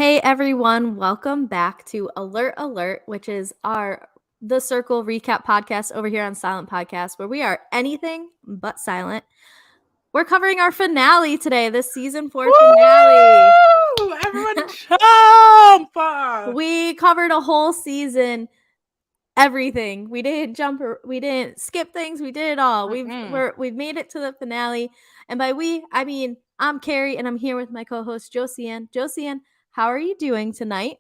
Hey everyone, welcome back to Alert Alert, which is our The Circle recap podcast over here on Silent Podcast, where we are anything but silent. We're covering our finale today, the season 4 finale. Woo! Everyone jump! We covered a whole season, everything. We didn't we didn't skip things, we did it all. We've made it to the finale. And by we, I mean I'm Kari and I'm here with my co-host Josiane. Josiane, how are you doing tonight?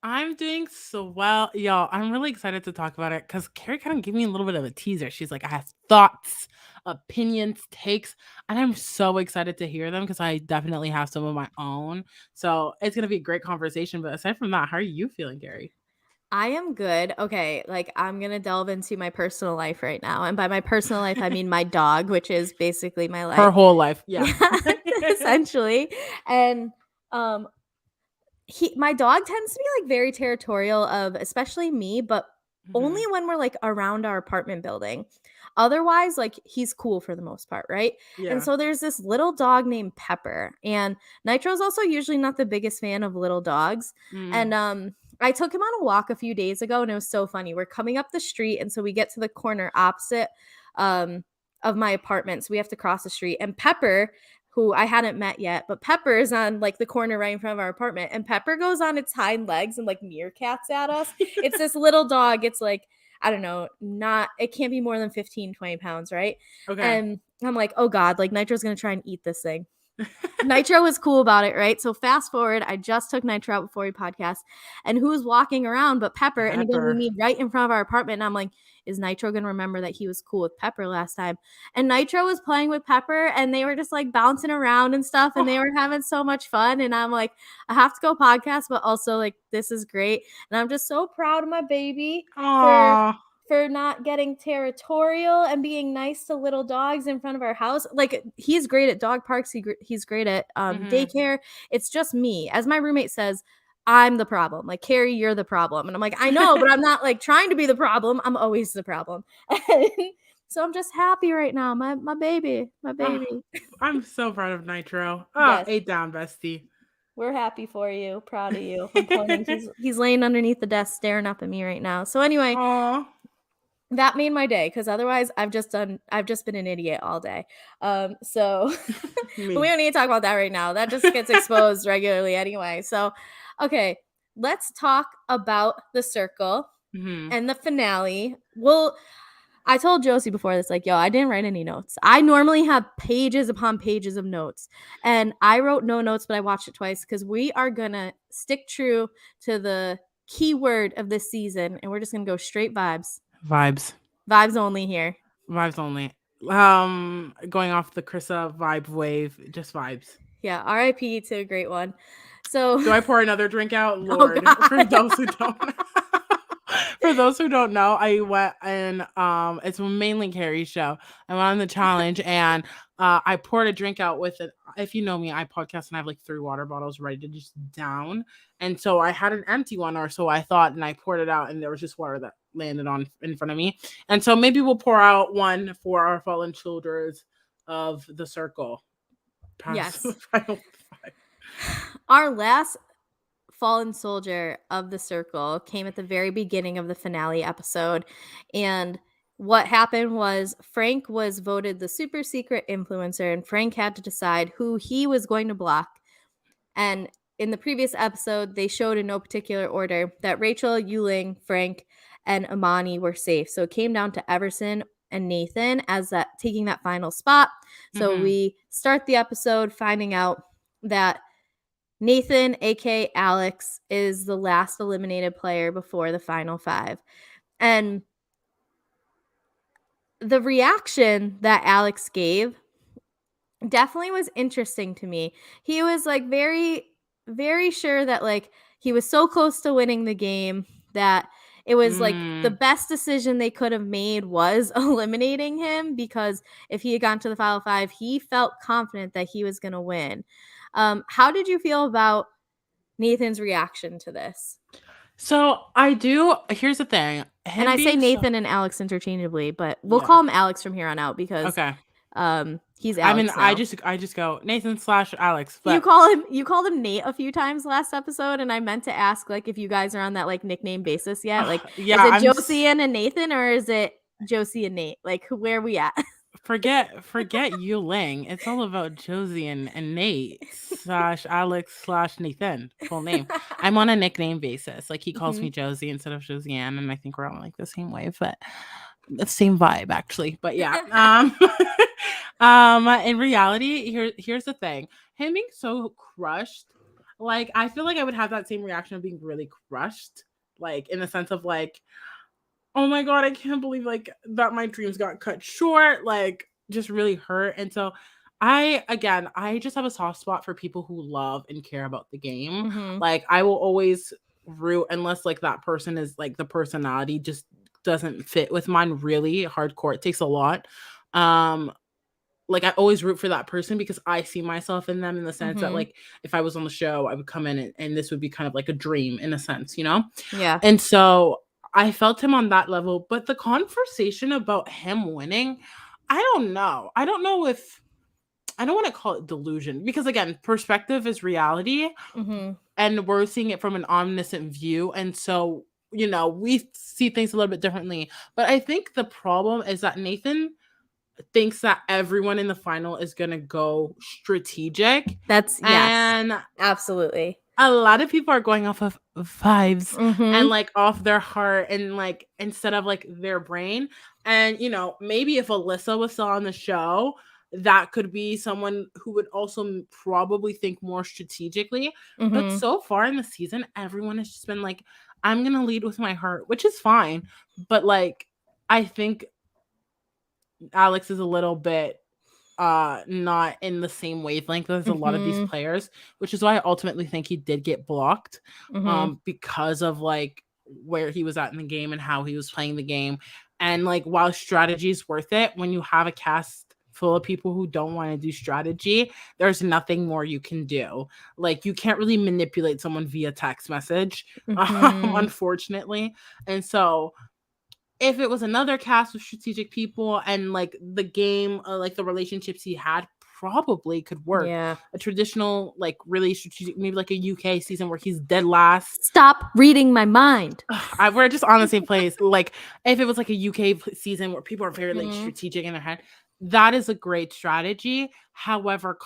I'm doing so well. Y'all, I'm really excited to talk about it because Carrie kind of gave me a little bit of a teaser. She's like, I have thoughts, opinions, takes, and I'm so excited to hear them because I definitely have some of my own. So it's going to be a great conversation. But aside from that, how are you feeling, Carrie? I am good. Okay, I'm gonna delve into my personal life right now. And by my personal life, I mean my dog, which is basically my life. Her whole life. Yeah. Yeah, essentially. And um my dog tends to be like very territorial of especially me, but only when we're like around our apartment building. Otherwise, like he's cool for the most part, right? And Yeah. so there's this little dog named Pepper, and Nitro's also usually not the biggest fan of little dogs. And Mm. I took him on a walk a few days ago, and it was so funny. We're coming up the street, and so we get to the corner opposite um of my apartment, so we have to cross the street. And Pepper, who I hadn't met yet, but Pepper is on like the corner right in front of our apartment, and Pepper goes on its hind legs and like meerkats at us. It's this little dog. It's like, I don't know, it can't be more than 15, 20 pounds, right? Okay. And I'm like, oh God, like Nitro's gonna try and eat this thing. Nitro was cool about it, right? So fast forward, I just took Nitro out before we podcast, and who's walking around but Pepper? And again, we Pepper. meet right in front of our apartment, and I'm like, is Nitro gonna remember that he was cool with Pepper last time? And Nitro was playing with Pepper, and they were just like bouncing around and stuff, and they were having so much fun. And I'm like, I have to go podcast, but also like this is great, and I'm just so proud of my baby for Aw. for not getting territorial and being nice to little dogs in front of our house. Like he's great at dog parks. He's great at daycare. It's just me. As my roommate says, I'm the problem. Like, Kari, you're the problem. And I'm like, I know, but I'm not like trying to be the problem. I'm always the problem. So I'm just happy right now. My baby. Oh, I'm so proud of Nitro. Ah, Yes. 8 down, bestie. We're happy for you. Proud of you. I'm pointing. He's laying underneath the desk staring up at me right now. So anyway, Aw. that made my day because otherwise I've just been an idiot all day. So but we Me. don't need to talk about that right now. That just gets exposed regularly anyway. So okay, let's talk about the circle Mhm. and the finale. Well, I told Josie before this, like, yo, I didn't write any notes. I normally have pages upon pages of notes, and I wrote no notes, but I watched it twice because we are gonna stick true to the key word of this season, and we're just gonna go straight vibes. Vibes. Vibes only here. Vibes only. Going off the Krissa vibe wave, just vibes. Yeah, RIP to a great one. So, Do I pour another drink out? oh Lord, for God. those who don't for those who don't know, I went and it's mainly Carrie's show. I went on the challenge and I poured a drink out with it. If you know me, I podcast and I have like 3 water bottles ready to just down. And so I had an empty one or so I thought, and I poured it out and there was just water that landed on in front of me. And so maybe we'll pour out one for our fallen children of the circle. Past the Yes. final 5. Our last fallen soldier of the circle came at the very beginning of the finale episode. And what happened was Frank was voted the super secret influencer, and Frank had to decide who he was going to block. And in the previous episode, they showed in no particular order that Rachel, Yuling, Frank, and Amani were safe. So it came down to Everson and Nathan as that taking that final spot. So Mhm. we start the episode finding out that Nathan, aka Alex, is the last eliminated player before the final 5. And the reaction that Alex gave definitely was interesting to me. He was like very, very sure that like he was so close to winning the game that it was like the Mm. best decision they could have made was eliminating him, because if he had gone to the final 5, he felt confident that he was going to win. How did you feel about Nathan's reaction to this? So I do. Here's the thing. And Him I say being so Nathan and Alex interchangeably, but we'll yeah. call him Alex from here on out because Okay. He's I mean, Alex now. I just go Nathan/Alex, You but call him you called him Nate a few times last episode, and I meant to ask, like, if you guys are on that, like, nickname basis yet. Like, yeah, is it Josiane and Nathan, or is it Josie and Nate? Like, where are we at? forget Yu Ling. It's all about Josie and Nate/Alex/Nathan, full name. I'm on a nickname basis. Like he calls Mhm, me Josie instead of Josiane, and I think we're on like the same wave, but the same vibe actually. But yeah. In reality, here's the thing. Him being so crushed, like I feel like I would have that same reaction of being really crushed. Like in the sense of like, oh my god, I can't believe like that my dreams got cut short, like just really hurt. And so I just have a soft spot for people who love and care about the game. mhm, Like I will always root unless like that person is like the personality just doesn't fit with mine really hardcore. It takes a lot. Um like I always root for that person because I see myself in them in the sense that mhm. like if I was on the show, I would come in and this would be kind of like a dream in a sense, you know? Yeah. And so I felt him on that level, but the conversation about him winning, I don't know. I don't know if I don't want to call it delusion because again, perspective is reality Mhm, and we're seeing it from an omniscient view. And so, you know, we see things a little bit differently. But I think the problem is that Nathan thinks that everyone in the final is going to go strategic. that's yes, And absolutely. a lot of people are going off of vibes and Mhm, like off their heart and like instead of like their brain. And you know, maybe if Alyssa was still on the show, that could be someone who would also probably think more strategically. But mhm. so far in the season, everyone has just been like, I'm gonna lead with my heart, which is fine. But like, I think Alex is a little bit not in the same wavelength as a lot of these Mhm, players, which is why I ultimately think he did get blocked mhm, because of like where he was at in the game and how he was playing the game. And like while strategy is worth it, when you have a cast full of people who don't want to do strategy, there's nothing more you can do. Like you can't really manipulate someone via text message, mhm. unfortunately. And so if it was another cast of strategic people and like the game, like the relationships he had probably could work. Yeah. A traditional, like really strategic, maybe like a UK season where he's dead last. Stop reading my mind. We're just on the same place. Like if it was like a UK season where people are very like Mhm, strategic in their head, that is a great strategy. However,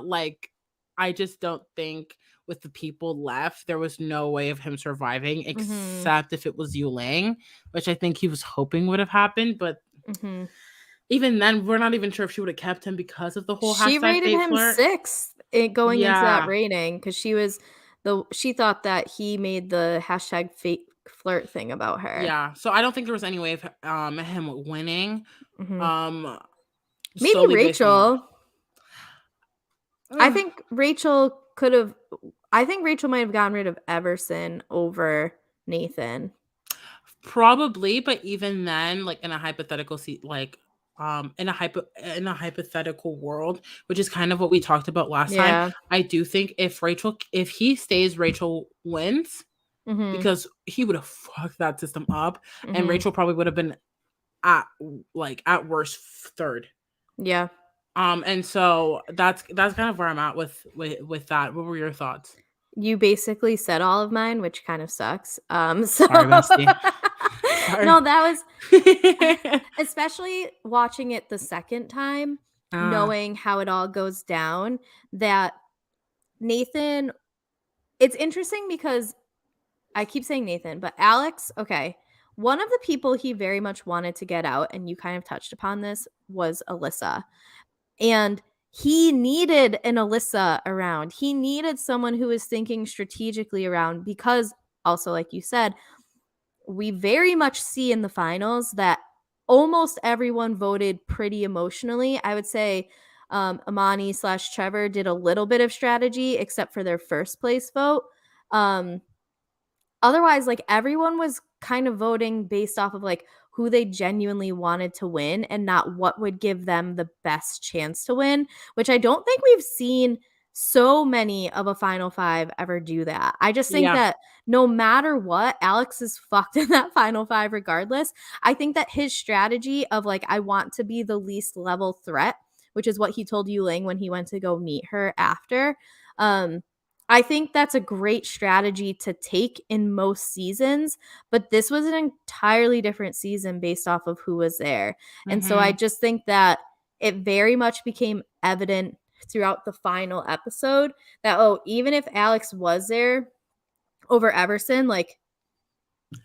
like I just don't think with the people left, there was no way of him surviving mhm, except if it was Yuling, which I think he was hoping would have happened. But mhm. even then, we're not even sure if she would have kept him because of the whole She hashtag rated fate him flirt. 6 going into that Yeah. rating because she thought that he made the hashtag fake flirt thing about her. Yeah. So I don't think there was any way of him winning. Mhm. Um Maybe solely based on that. Rachel. I think Rachel could've I think Rachel might have gotten rid of Everson over Nathan. Probably, but even then, like in a hypothetical like in a hypothetical world, which is kind of what we talked about last time, Yeah. I do think if he stays, Rachel wins Mhm, because he would have fucked that system up, and mhm. Rachel probably would have been at at worst third. Yeah. And so that's kind of where I'm at with that. What were your thoughts? You basically said all of mine, which kind of sucks. So Sorry, bestie. Sorry. no, that was especially watching it the second time, uh, knowing how it all goes down, that Nathan it's interesting because I keep saying Nathan, but Alex, okay. One of the people he very much wanted to get out, and you kind of touched upon this, was Alyssa. And he needed an Alyssa around. He needed someone who was thinking strategically around because, also, like you said, we very much see in the finals that almost everyone voted pretty emotionally. I would say Amani/Trevor did a little bit of strategy, except for their first place vote. Um, Otherwise, like, everyone was kind of voting based off of, like, who they genuinely wanted to win and not what would give them the best chance to win, which I don't think we've seen so many of a Final 5 ever do that. I just think yeah. that no matter what, Alex is fucked in that Final 5 regardless. I think that his strategy of, like, I want to be the least level threat which is what he told Yuling when he went to go meet her after. I think that's a great strategy to take in most seasons, but this was an entirely different season based off of who was there. And so I Mhm. just think that it very much became evident throughout the final episode that, oh, even if Alex was there over Everson, like,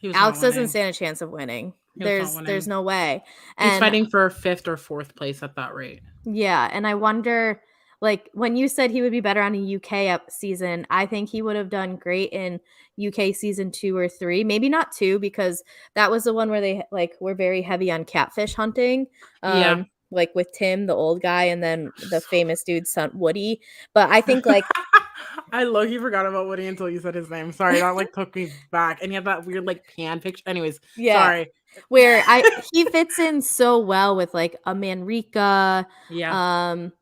He was not Alex doesn't winning. stand a chance of winning. He was not There's winning. no way. He's And fighting for 5th or 4th place at that rate. yeah, and I wonder, like, when you said he would be better on a UK season, I think he would have done great in UK season 2 or 3. Maybe not 2 because that was the one where they like were very heavy on catfish hunting. Yeah. Like with Tim, the old guy, and then the famous dude's son Woody. But I think like I low-key forgot about Woody until you said his name. Sorry, that like took me back. And he had that weird like pan picture. Anyways, yeah, sorry. where I he fits in so well with like a Manrika, Yeah. um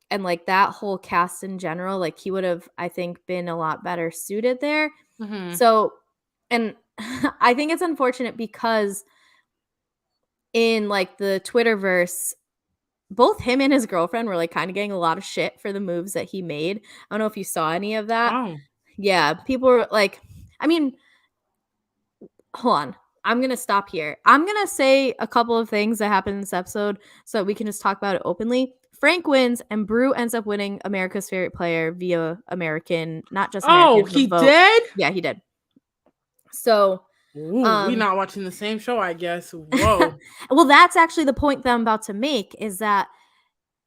and like that whole cast in general, like he would have, I think, been a lot better suited there. Mhm. So, and I think it's unfortunate because in like the Twitterverse, both him and his girlfriend were like kind of getting a lot of shit for the moves that he made. I don't know if you saw any of that. Oh. Yeah, people were like, I mean, hold on. I'm going to stop here. I'm going to say a couple of things that happened in this episode so we can just talk about it openly. Frank wins and Brew ends up winning America's favorite player via American, not just Oh, American, the he vote. did? Yeah, he did. So, Ooh, we um not watching the same show, I guess. Whoa. well, that's actually the point that I'm about to make is that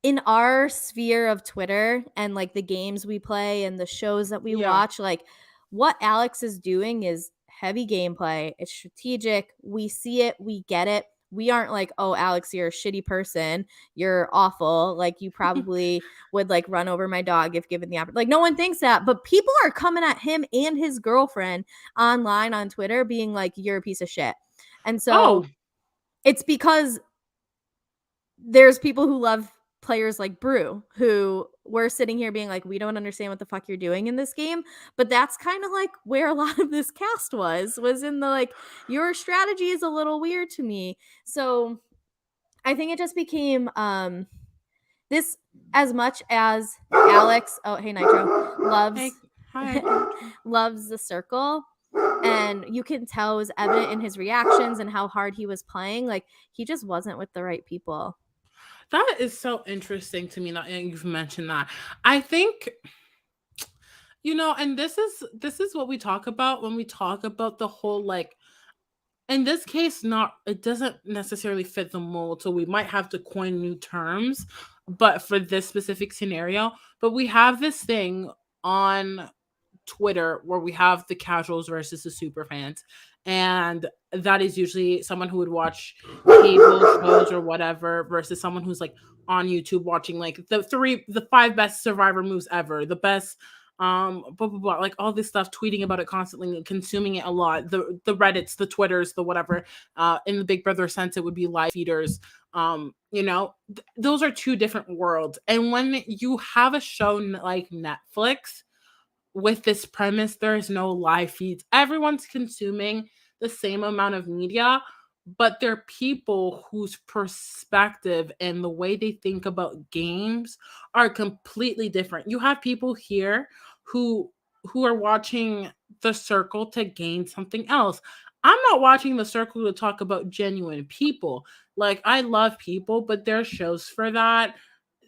in our sphere of Twitter and like the games we play and the shows that we Yeah. watch, like what Alex is doing is heavy gameplay. It's strategic. We see it, we get it. We aren't like, oh, Alex, you're a shitty person. You're awful. Like, you probably would like run over my dog if given the opportunity. Like, no one thinks that. But people are coming at him and his girlfriend online on Twitter being like, you're a piece of shit. And Oh. so it's because there's people who love players like Brew who were sitting here being like, we don't understand what the fuck you're doing in this game. But that's kind of like where a lot of this cast was in the like, your strategy is a little weird to me. So I think it just became this, as much as Alex, oh hey Nitro, loves Hey, hi, Nitro. loves the circle. And you can tell it was evident in his reactions and how hard he was playing. Like, he just wasn't with the right people. That is so interesting to me that you've mentioned that. I think and this is what we talk about when we talk about the whole like in this case not it doesn't necessarily fit the mold, so we might have to coin new terms, but for this specific scenario, but we have this thing on Twitter where we have the casuals versus the super fans. And that is usually someone who would watch cable shows or whatever versus someone who's like on YouTube watching like the five best survivor moves ever, the best blah blah blah, like all this stuff, tweeting about it constantly and consuming it a lot. The Reddits, the Twitters, the whatever. In the Big Brother sense, it would be live feeders. Those are two different worlds. And when you have a show like Netflix with this premise, there is no live feeds. Everyone's consuming the same amount of media, but they're people whose perspective and the way they think about games are completely different. You have people here who are watching The Circle to gain something else. I'm not watching The Circle to talk about genuine people. Like, I love people, but there are shows for that,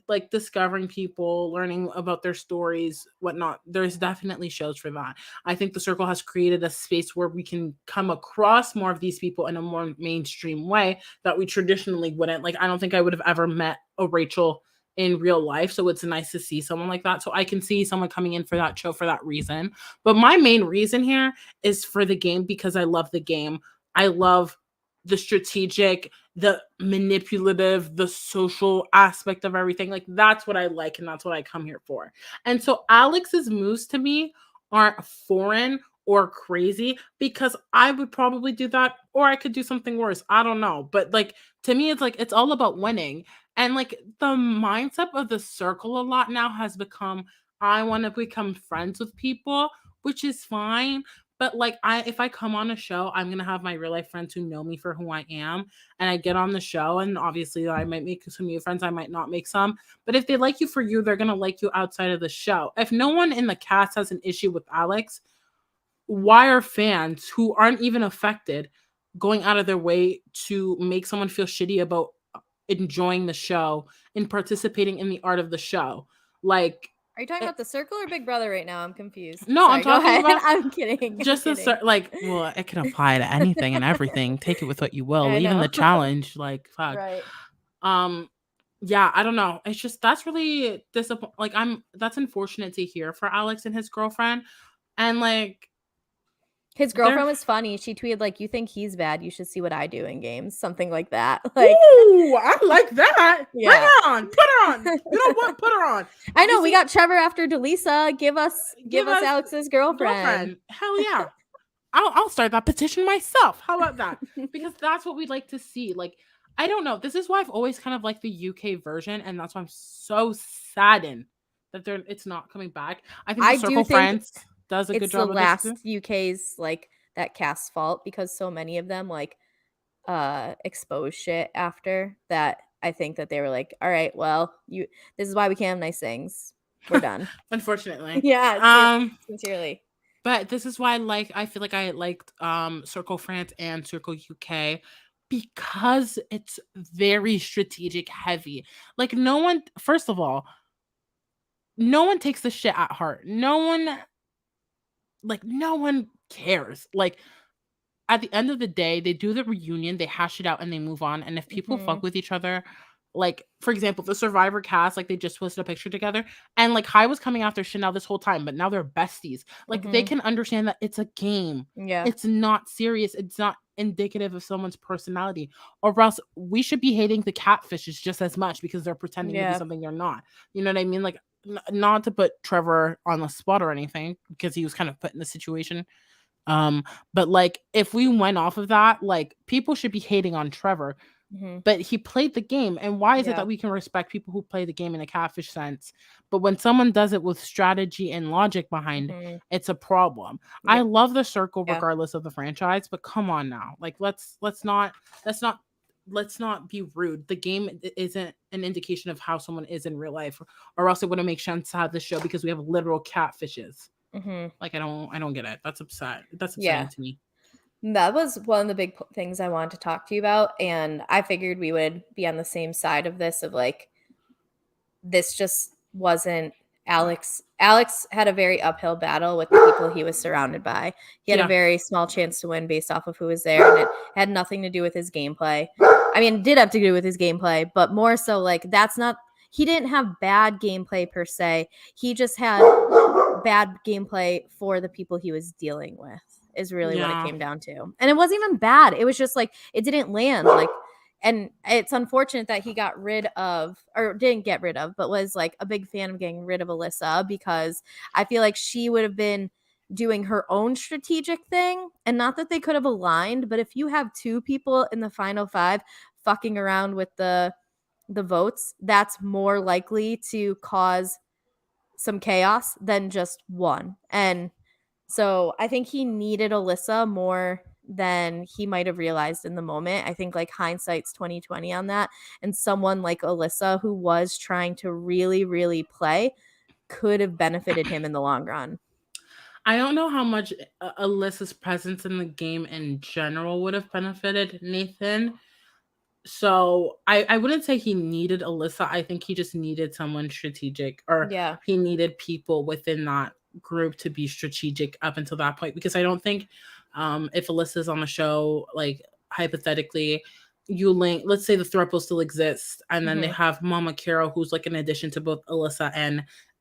like discovering people, learning about their stories, whatnot. There's definitely shows for that. I think the circle has created a space where we can come across more of these people in a more mainstream way that we traditionally wouldn't. Like, I don't think I would have ever met a Rachel in real life. So it's nice to see someone like that. So I can see someone coming in for that show for that reason. But my main reason here is for the game because I love the game. I love the strategic, the manipulative, the social aspect of everything. Like, that's what I like and that's what I come here for. And so Alex's moves to me aren't foreign or crazy because I would probably do that or I could do something worse. I don't know. But like, to me, it's like it's all about winning. And like the mindset of the circle a lot now has become I want to become friends with people, which is fine. But like if I come on a show, I'm gonna have my real life friends who know me for who I am, and I get on the show, and obviously I might make some new friends, I might not make some. But if they like you for you, they're gonna like you outside of the show. If no one in the cast has an issue with Alex, why are fans who aren't even affected going out of their way to make someone feel shitty about enjoying the show and participating in the art of the show? Like, Are you talking it, about The Circle or Big Brother right now? I'm confused. no, I'm Sorry, go talking ahead. about I'm kidding. I'm just a kidding. like, well, it can apply to anything and everything. Take it with what you will, I even know. the challenge. Like, fuck. Right. Um, yeah, I don't know. It's just that's really disappointing. Like, that's unfortunate to hear for Alex and his girlfriend, and like His they're. girlfriend was funny. She tweeted like, "You think he's bad? You should see what I do in games." Something like that. Like, Ooh, I like that. Bring yeah. her on. Put her on. You know what? Put her on. I You know we see, got Trevor after Delisa. Give give us us Alex's girlfriend. girlfriend. Hell yeah. I'll start that petition myself. How about that? Because that's what we'd like to see. Like, I don't know. This is why I've always kind of liked the UK version, and that's why I'm so saddened that it's not coming back. I think the I do Circle think France does a good it's the job of this too. last UK's like that cast's fault because so many of them like expose shit after that. I think that they were like, all right, well, this is why we can't have nice things. We're done. Unfortunately. Yeah, sincerely. But this is why I feel like I liked Circle France and Circle UK because it's very strategic heavy. Like, no one, first of all, no one takes the shit at heart. No one cares. Like, at the end of the day, they do the reunion, they hash it out, and they move on. And if people fuck with each other, like, for example, the Survivor cast, like, they just posted a picture together, and like Kai was coming after Chanel this whole time, but now they're besties. Like, they can understand that it's a game. Yeah. It's not serious. It's not indicative of someone's personality. Or else we should be hating the catfishes just as much because they're pretending to be something they're not. You know what I mean? Like, not to put Trevor on the spot or anything, because he was kind of put in the situation. But like, if we went off of that, like, people should be hating on Trevor, but he played the game. And why is it that we can respect people who play the game in a catfish sense, but when someone does it with strategy and logic behind, it's a problem? I love the Circle regardless of the franchise, but come on now, like, let's not be rude. The game isn't an indication of how someone is in real life, or else it wouldn't make sense to have the show because we have literal catfishes. Like, I don't get it. That's upsetting to me. That was one of the big things I wanted to talk to you about, and I figured we would be on the same side of this, of like, this just wasn't Alex. Alex had a very uphill battle with the people he was surrounded by. He had a very small chance to win based off of who was there, and it had nothing to do with his gameplay. I mean, it did have to do with his gameplay, but more so, like, he didn't have bad gameplay per se. He just had bad gameplay for the people he was dealing with, is really what it came down to. And it wasn't even bad. It was just like, it didn't land. Like, and it's unfortunate that he got rid of, or didn't get rid of, but was like a big fan of getting rid of Alyssa, because I feel like she would have been doing her own strategic thing. And not that they could have aligned, but if you have two people in the final five fucking around with the votes, that's more likely to cause some chaos than just one. And so I think he needed Alyssa more than he might have realized in the moment. I think, like, hindsight's 2020 on that. And someone like Alyssa, who was trying to really, really play, could have benefited him in the long run. I don't know how much Alyssa's presence in the game in general would have benefited Nathan. So I wouldn't say he needed Alyssa. I think he just needed someone strategic, or he needed people within that group to be strategic up until that point. Because I don't think if Alyssa's on the show, like, hypothetically, you link, let's say the throuple still exists, and then they have Mama Carol, who's like an addition to both Alyssa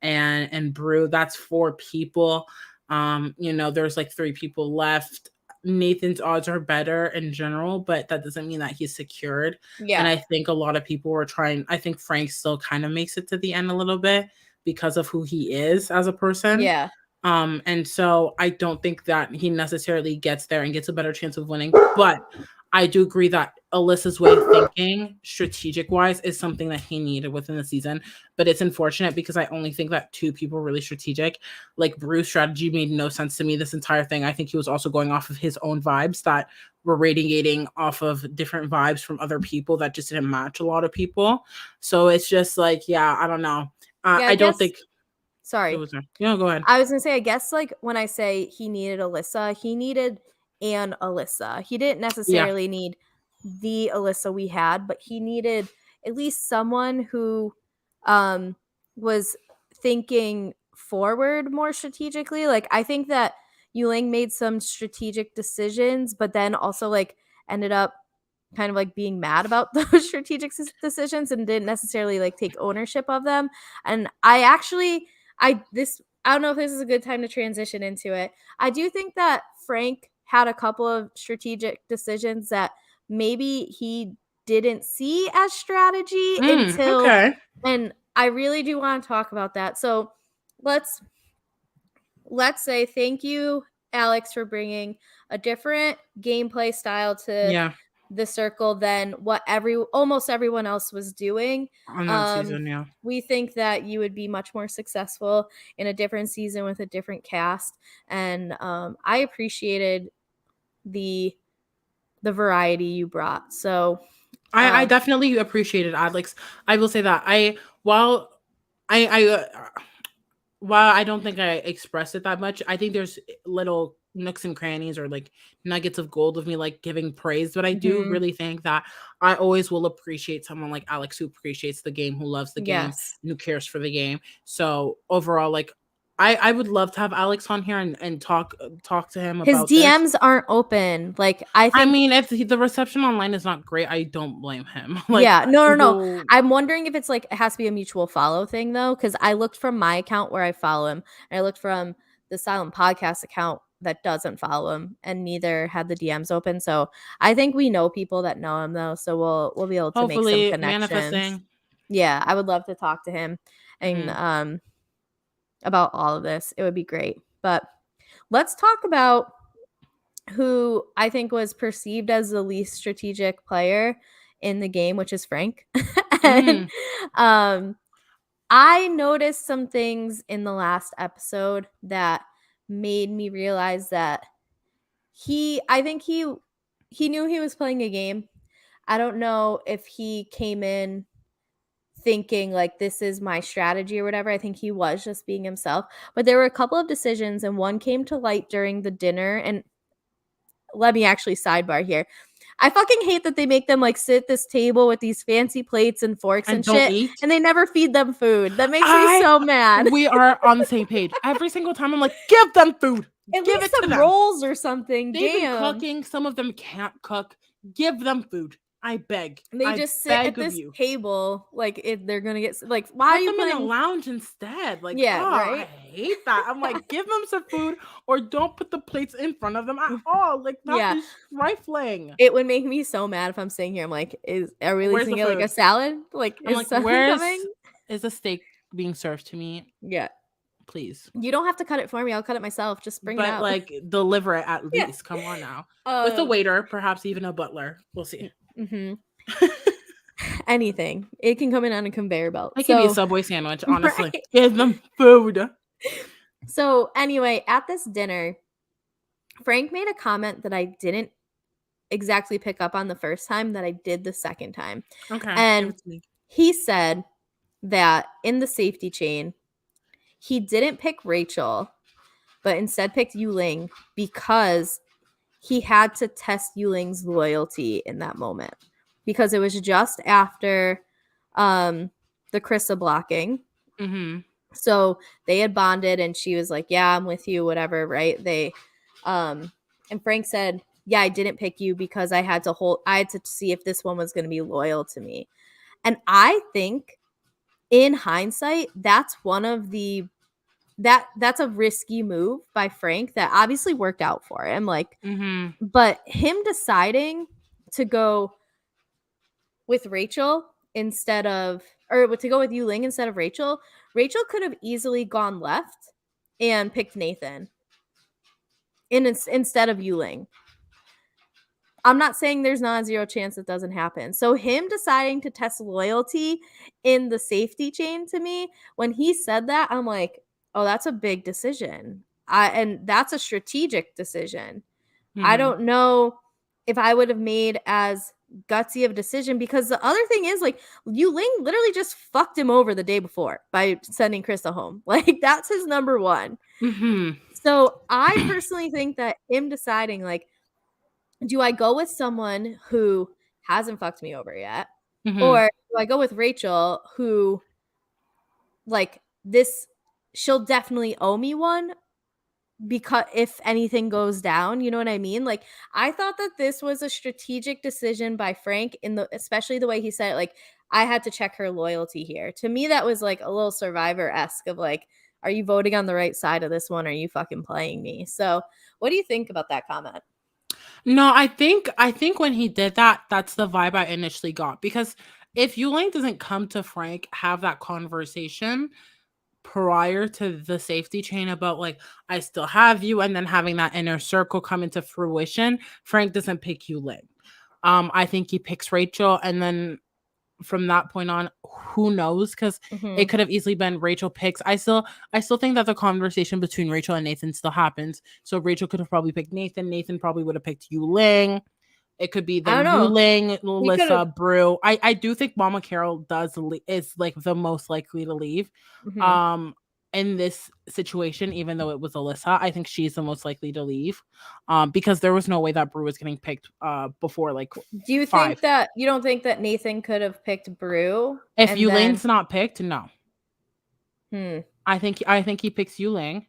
and Brew. That's 4 people. There's like 3 people left. Nathan's odds are better in general, but that doesn't mean that he's secured. And I think a lot of people were trying. I think Frank still kind of makes it to the end a little bit because of who he is as a person. And so I don't think that he necessarily gets there and gets a better chance of winning. But I do agree that Alyssa's way of thinking, strategic wise, is something that he needed within the season. But it's unfortunate because I only think that two people were really strategic. Like Bruce's strategy made no sense to me this entire thing. I think he was also going off of his own vibes that were radiating off of different vibes from other people that just didn't match a lot of people. So it's just like, yeah, I don't know. Yeah, I I don't guess think it sorry. was. Yeah, go ahead. I was gonna say, I guess, like, when I say he needed Alyssa, he needed an Alyssa. He didn't Yeah. necessarily need the Alyssa we had, but he needed at least someone who um was thinking forward more strategically. Like, I think that Yuling made some strategic decisions, but then also like ended up kind of like being mad about those strategic decisions and didn't necessarily like take ownership of them. And I don't know if this is a good time to transition into it. I do think that Frank had a couple of strategic decisions that maybe he didn't see as strategy until, Okay. and I really do want to talk about that. So let's say thank you, Alex, for bringing a different gameplay style to Yeah. the circle than what almost everyone else was doing. On that Um, season, yeah. we think that you would be much more successful in a different season with a different cast, and I appreciated the variety you brought. So, I um, definitely appreciated Alex. I will say that while I while I don't think I expressed it that much, I think there's little nooks and crannies or like nuggets of gold of me like giving praise. But I do mhm, really think that I always will appreciate someone like Alex who appreciates the game, who loves the game, yes, and who cares for the game. So overall, like I would love to have Alex on here and talk to him his about this. DMs aren't open. Like, I I think mean, if the reception online is not great, I don't blame him. Like yeah, no, no, no. people. I'm wondering if it's like it has to be a mutual follow thing though, because I looked from my account where I follow him, and I looked from the Silent Podcast account that doesn't follow him, and neither had the DMs open. So I think we know people that know him though, so we'll be able to make some Hopefully connections. manifesting. Yeah, I would love to talk to him and Mhm. about all of this. It would be great. But let's talk about who I think was perceived as the least strategic player in the game, which is Frank. And Mm. um, I noticed some things in the last episode that made me realize that I think he knew he was playing a game. I don't know if he came in thinking like this is my strategy or whatever. I think he was just being himself. But there were a couple of decisions, and one came to light during the dinner. And let me actually sidebar here. I fucking hate that they make them like sit at this table with these fancy plates and forks And and don't shit, eat. and they never feed them food. That makes me I so mad. We are on the same page. Every single time I'm like, give them food. At Give least it to some them. rolls or something. They've been Damn. cooking. Some of them can't cook. Give them food. I beg. They I just sit at beg of this you. table like if they're gonna get like why are Put you them in a putting lounge instead. Like, yeah, oh, I right? hate that. I'm like, give them some food or don't put the plates in front of them at all. Like, that Yeah. is trifling. It would make me so mad if I'm sitting here. I'm like, are we at least Where's gonna the get like a food? salad? Like, I'm is like, something coming? is the steak being served to me? Yeah. Please. You don't have to cut it for me. I'll cut it myself. Just bring it But out. like deliver it at Yeah. least. Come on now. With a Um waiter, perhaps even a butler. We'll see. mm-hmm. Anything. It can come in on a conveyor belt. It could be a So Subway sandwich, honestly. right. Give them food. So anyway, at this dinner, Frank made a comment that I didn't exactly pick up on the first time that I did the second time. Okay, give And it to me. he said that in the safety chain, he didn't pick Rachel, but instead picked Yuling because he had to test Yuling's loyalty in that moment. Because it was just after the Krista blocking. Mm-hmm. So they had bonded and she was like, yeah, I'm with you, whatever, right? And Frank said, yeah, I didn't pick you because I had to see if this one was going to be loyal to me. And I think in hindsight, that's that's a risky move by Frank that obviously worked out for him. Like, Mm-hmm. but him deciding to go with Rachel instead of, or to go with Yuling instead of Rachel, Rachel could have easily gone left and picked Nathan instead of Yuling. I'm not saying there's not a 0 chance it doesn't happen. So him deciding to test loyalty in the safety chain to me, when he said that, I'm like, "Oh, that's a big decision." And that's a strategic decision. I Mhm. don't know if I would have made as gutsy of a decision because the other thing is like Yu Ling literally just fucked him over the day before by sending Krista home. Like that's his number one. Mhm. So I personally think that him deciding like, do I go with someone who hasn't fucked me over yet? Mhm. Or do I go with Rachel who like this she'll definitely owe me one because if anything goes down, you know what I mean? Like I thought that this was a strategic decision by Frank in the especially the way he said it, like I had to check her loyalty here. To me that was like a little survivor-esque of like are you voting on the right side of this one? Or are you fucking playing me? So, what do you think about that comment? No, I think when he did that, that's the vibe I initially got because if Yulang doesn't come to Frank, have that conversation prior to the safety chain about like I still have you, and then having that inner circle come into fruition, Frank doesn't pick Yuling. I think he picks Rachel, and then from that point on, who knows? Because it Mhm. could have easily been Rachel picks. I still think that the conversation between Rachel and Nathan still happens. So Rachel could have probably picked Nathan. Nathan probably would have picked Yuling. It could be I don't then know. Yuling, He could have Melissa, Brew. I do think Mama Carol is like the most likely to leave. Mhm. Um in this situation, even though it was Alyssa, I think she's the most likely to leave. Because there was no way that Brew was getting picked before like Do you five. think that you don't think that Nathan could have picked Brew If and then Yuling's not picked, no. hmm. I think he picks Yuling.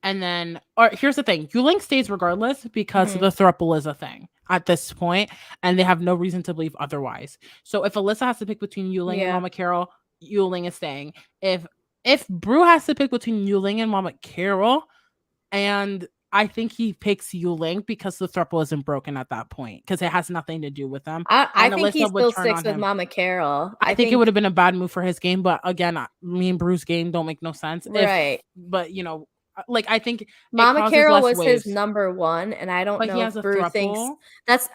And then, or here's the thing: Yuling stays regardless because the Mhm. throuple is a thing at this point, and they have no reason to believe otherwise. So if Alyssa has to pick between Yuling and Yeah. Mama Carol, Yuling is staying. If Brew has to pick between Yuling and Mama Carol, and I think he picks Yuling because the throuple isn't broken at that point because it has nothing to do with them, I and think he Alyssa would still turn sticks on with him. Mama Carol. I I think it would think have been a bad move for his game, but again, me and Brew's game don't make no sense. right. But like I think it Mama causes Carol less was his waves. number 1, and I don't But he know has if a Brew thinks thruple.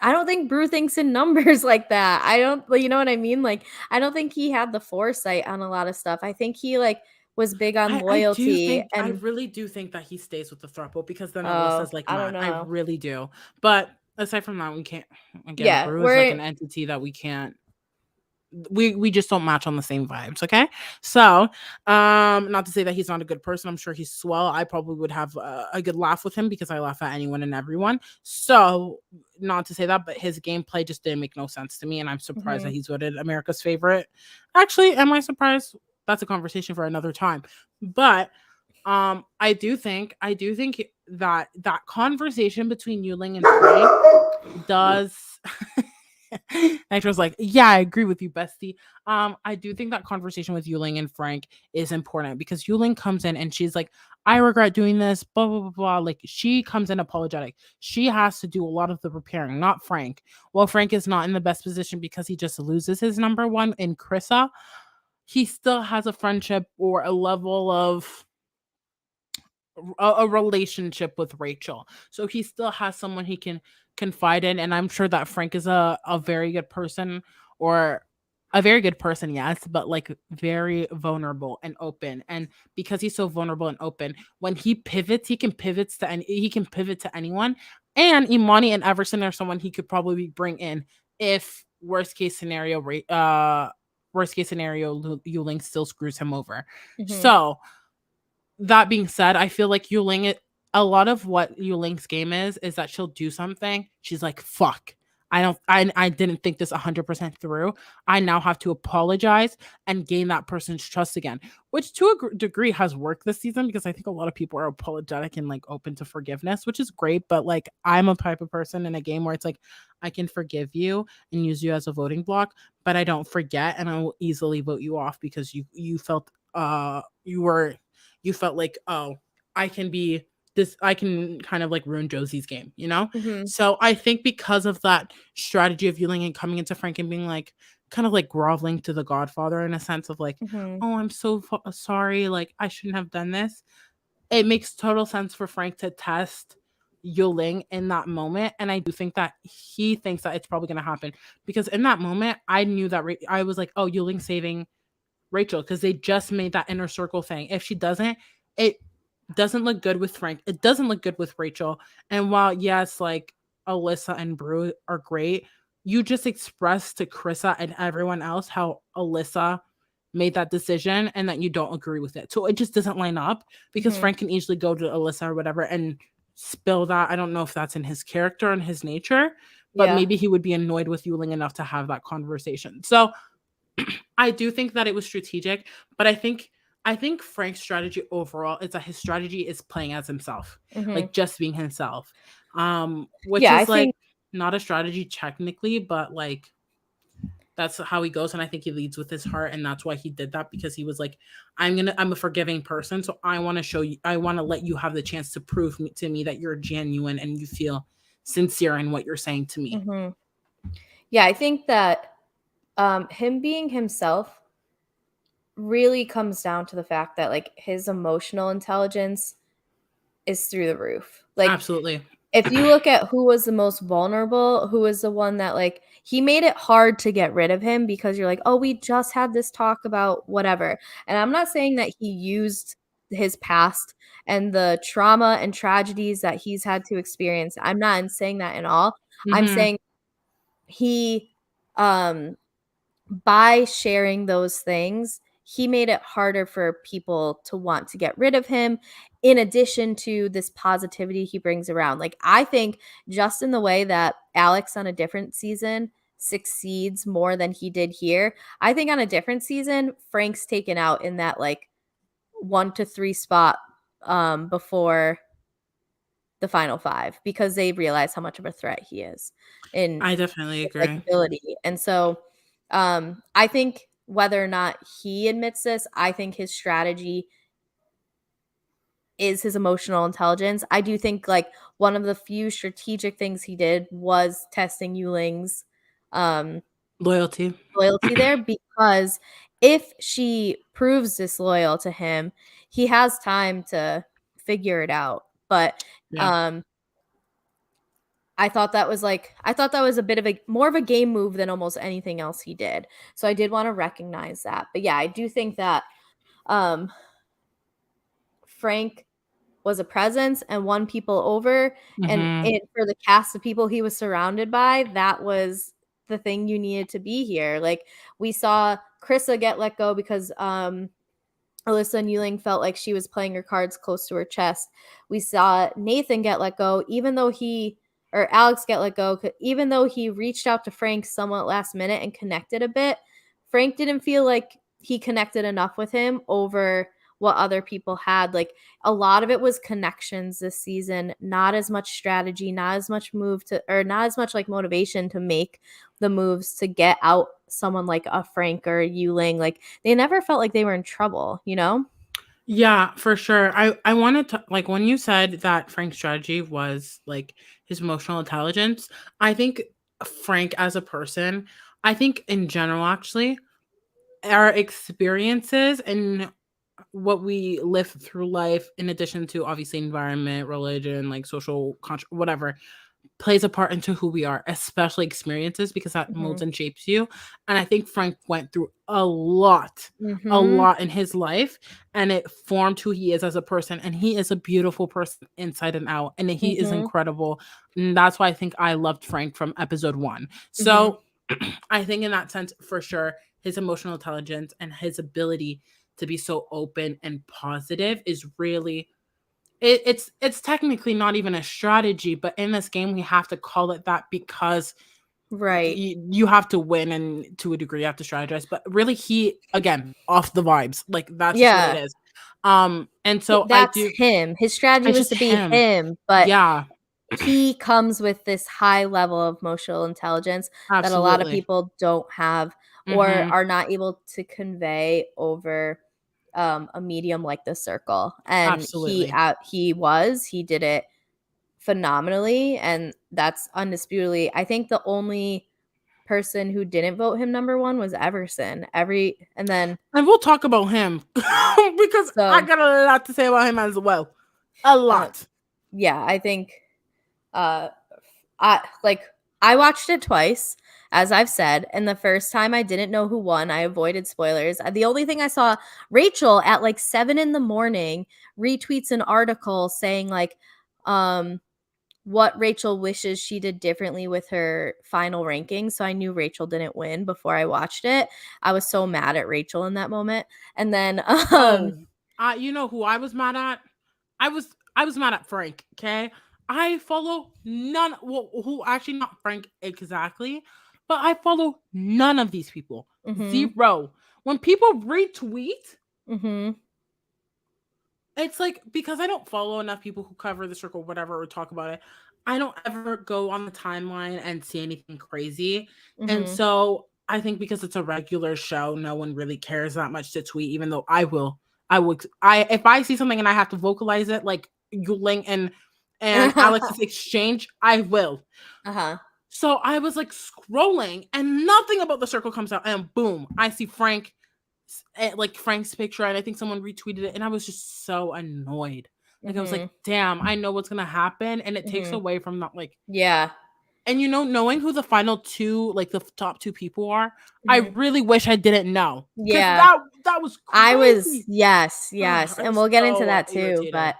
I don't think Brew thinks in numbers like that. I don't like, you know what I mean? Like, I don't think he had the foresight on a lot of stuff. I think he, like, was big on loyalty I and really do think that he stays with the thruple because then Alyssa's like I don't mad. I know. really do. But aside from that, we can't. Again, Yeah, Brew is like we're an entity that we can't. We just don't match on the same vibes. Okay, so not to say that he's not a good person. I'm sure he's swell. I probably would have a good laugh with him because I laugh at anyone and everyone. So not to say that, but his gameplay just didn't make no sense to me, and I'm surprised that mhm, he's voted America's favorite. Actually, am I surprised? That's a conversation for another time. But I do think that that conversation between Yuling and Frank does. Nitro's like, yeah, I agree with you, bestie. I do think that conversation with Yuling and Frank is important because Yuling comes in and she's like, I regret doing this, blah blah blah blah. Like she comes in apologetic. She has to do a lot of the preparing, not Frank. Well, Frank is not in the best position because he just loses his number one in Krissa. He still has a friendship or a level of a relationship with Rachel. So he still has someone he can confide in. And I'm sure that Frank is a very good person or a very good person, yes, but like very vulnerable and open. And because he's so vulnerable and open, when he pivots, he can pivot to anyone. And Imani and Everson are someone he could probably bring in if worst case scenario, Yuling still screws him over. mhm, So that being said, I feel like a lot of what Yuling's game is that she'll do something. She's like, fuck. I didn't think this 100% through. I now have to apologize and gain that person's trust again, which to a degree has worked this season because I think a lot of people are apologetic and like open to forgiveness, which is great. But like, I'm a type of person in a game where it's like, I can forgive you and use you as a voting block, but I don't forget and I will easily vote you off because you felt you were you felt like, oh, I can be I can kind of like ruin Josie's game, you know? mhm, So I think because of that strategy of Yuling and coming into Frank and being like, kind of like groveling to the Godfather in a sense of like, mhm, oh, I'm so sorry. Like, I shouldn't have done this. It makes total sense for Frank to test Yuling in that moment, and I do think that he thinks that it's probably going to happen because in that moment I knew that I was like, oh, Yuling saving Rachel because they just made that inner circle thing. If she doesn't, it doesn't look good with Frank. It doesn't look good with Rachel. And while yes, like Alyssa and Brew are great, you just expressed to Krissa and everyone else how Alyssa made that decision and that you don't agree with it. So it just doesn't line up because Mhm. Frank can easily go to Alyssa or whatever and spill that. I don't know if that's in his character and his nature, but Yeah. maybe he would be annoyed with Yuling enough to have that conversation. So I do think that it was strategic, but I think Frank's strategy overall is that his strategy is playing as himself, Mhm. like just being himself. Which Yeah, I is like think not a strategy technically, but like that's how he goes and I think he leads with his heart and that's why he did that because he was like I'm a forgiving person, so I want to show you I want to let you have the chance to prove to me that you're genuine and you feel sincere in what you're saying to me. mhm. Yeah, I think that him being himself really comes down to the fact that like his emotional intelligence is through the roof. Like Absolutely. if you look at who was the most vulnerable, who was the one that like he made it hard to get rid of him because you're like, "Oh, we just had this talk about whatever." And I'm not saying that he used his past and the trauma and tragedies that he's had to experience. I'm not saying that at all. I'm Mhm. saying he um by sharing those things, he made it harder for people to want to get rid of him in addition to this positivity he brings around. Like, I think just in the way that Alex on a different season succeeds more than he did here, I think on a different season, Frank's taken out in that like 1 to 3 spot before the final 5 because they realize how much of a threat he is in I definitely his agree. likability. And so, I think whether or not he admits this, I think his strategy is his emotional intelligence. I do think like one of the few strategic things he did was testing Yuling's um Loyalty. loyalty there because if she proves disloyal to him, he has time to figure it out. But Yeah. um I thought that was a bit of a more of a game move than almost anything else he did. So I did want to recognize that. But yeah, I do think that um Frank was a presence and won people over, and Mhm. for the cast of people he was surrounded by, that was the thing you needed to be here. Like we saw Krissa get let go because Alyssa Newling felt like she was playing her cards close to her chest. We saw Nathan get let go, even though or Alex get let go, even though he reached out to Frank somewhat last minute and connected a bit. Frank didn't feel like he connected enough with him over what other people had. Like a lot of it was connections this season, not as much strategy, not as much or not as much like motivation to make the moves to get out someone like a Frank or a Yuling. Like they never felt like they were in trouble, you know? Yeah, for sure. I wanted to like when you said that Frank's strategy was like his emotional intelligence, I think Frank as a person, I think in general actually, our experiences and what we live through life in addition to obviously environment, religion, like social whatever plays a part into who we are, especially experiences, because that molds Mhm. and shapes you. And I think Frank went through a Mhm. lot in his life, and it formed who he is as a person. And he is a beautiful person inside and out, and he is Mhm. incredible. And that's why I think I loved Frank from episode 1. Mhm. So I think in that sense, for sure, his emotional intelligence and his ability to be so open and positive is really it's technically not even a strategy, but in this game we have to call it that because Right. you have to win and to a degree you have to strategize. But really, he again off the vibes, like that's just what it Yeah. is. And so I That's do. him. His strategy It's was just to be him. him, but Yeah, he comes with this high level of emotional intelligence that a lot of absolutely. people don't have or Hmm. are not able to convey over a medium like the circle. And Absolutely. he did it phenomenally, and that's undisputably. I think the only person who didn't vote him number 1 was Everson. And then And we'll talk about him because I so got a lot to say about him as well. A uh lot. yeah, I think Uh, I watched it twice, as I've said, and the first time I didn't know who won. I avoided spoilers. The only thing I saw, Rachel at like 7 in the morning retweets an article saying like what Rachel wishes she did differently with her final ranking. So I knew Rachel didn't win before I watched it. I was so mad at Rachel in that moment. And then Oh, you know who I was mad at? I was mad at Frank. Okay, I follow none. Well, who actually not Frank exactly, but I follow none of these people. mhm. Zero. When people retweet, Mhm. it's like because I don't follow enough people who cover the circle, whatever, or talk about it. I don't ever go on the timeline and see anything crazy. And Mhm. so I think because it's a regular show, no one really cares that much to tweet, even though I will. I would I if I see something and I have to vocalize it like Yuling and Alex's exchange, I will. Uh-huh. So I was like scrolling and nothing about the circle comes out and boom, I see like Frank's picture and I think someone retweeted it and I was just so annoyed. Like I was like, Mhm. damn, I know what's gonna happen and it takes Mhm. away from that like Yeah. and knowing who the final two, like the top two people are, I Mhm. really wish I didn't know. Cause Yeah. that was I was crazy. yes, Ugh, yes, I and was we'll get into so that too, irritated. but,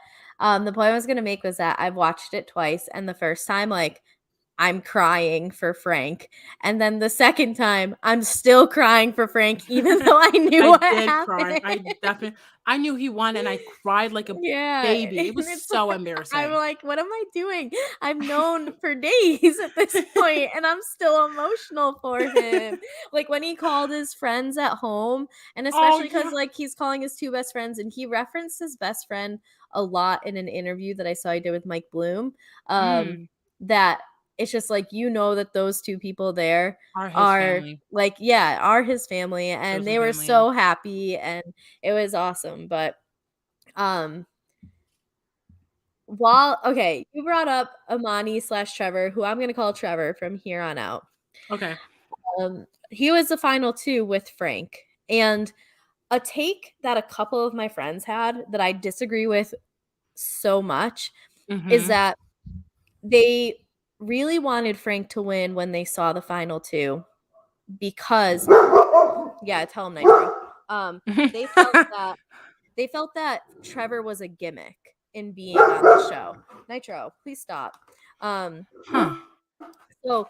the point I was gonna make was that I've watched it twice, and the first time, like, I'm crying for Frank, and then the second time, I'm still crying for Frank even though I knew I what did cry. happened. I knew he won and I cried like a Yeah, baby. It and was it's so I'm embarrassing. like, "What am I doing?" I've known for days at this point, and I'm still emotional for him. Like, when he called his friends at home, and Oh especially because yeah. like, he's calling his 2 best friends, and he referenced his best friend a lot in an interview that I saw he did with Mike Bloom, Mm, that it's just like, that those 2 people there are his are family. like yeah, are his family, and Chosen they were family, yeah. so happy, and it was awesome, but, um while okay, you brought up Amani/Trevor, who I'm gonna call Trevor from here on out. Okay. He was the final 2 with Frank, and a take that a couple of my friends had that I disagree with so much is Mm-hmm. that they really wanted Frank to win when they saw the final 2 because yeah, tell him Nitro. They felt that they felt that Trevor was a gimmick in being on the show. Nitro, please stop. Um, Huh. so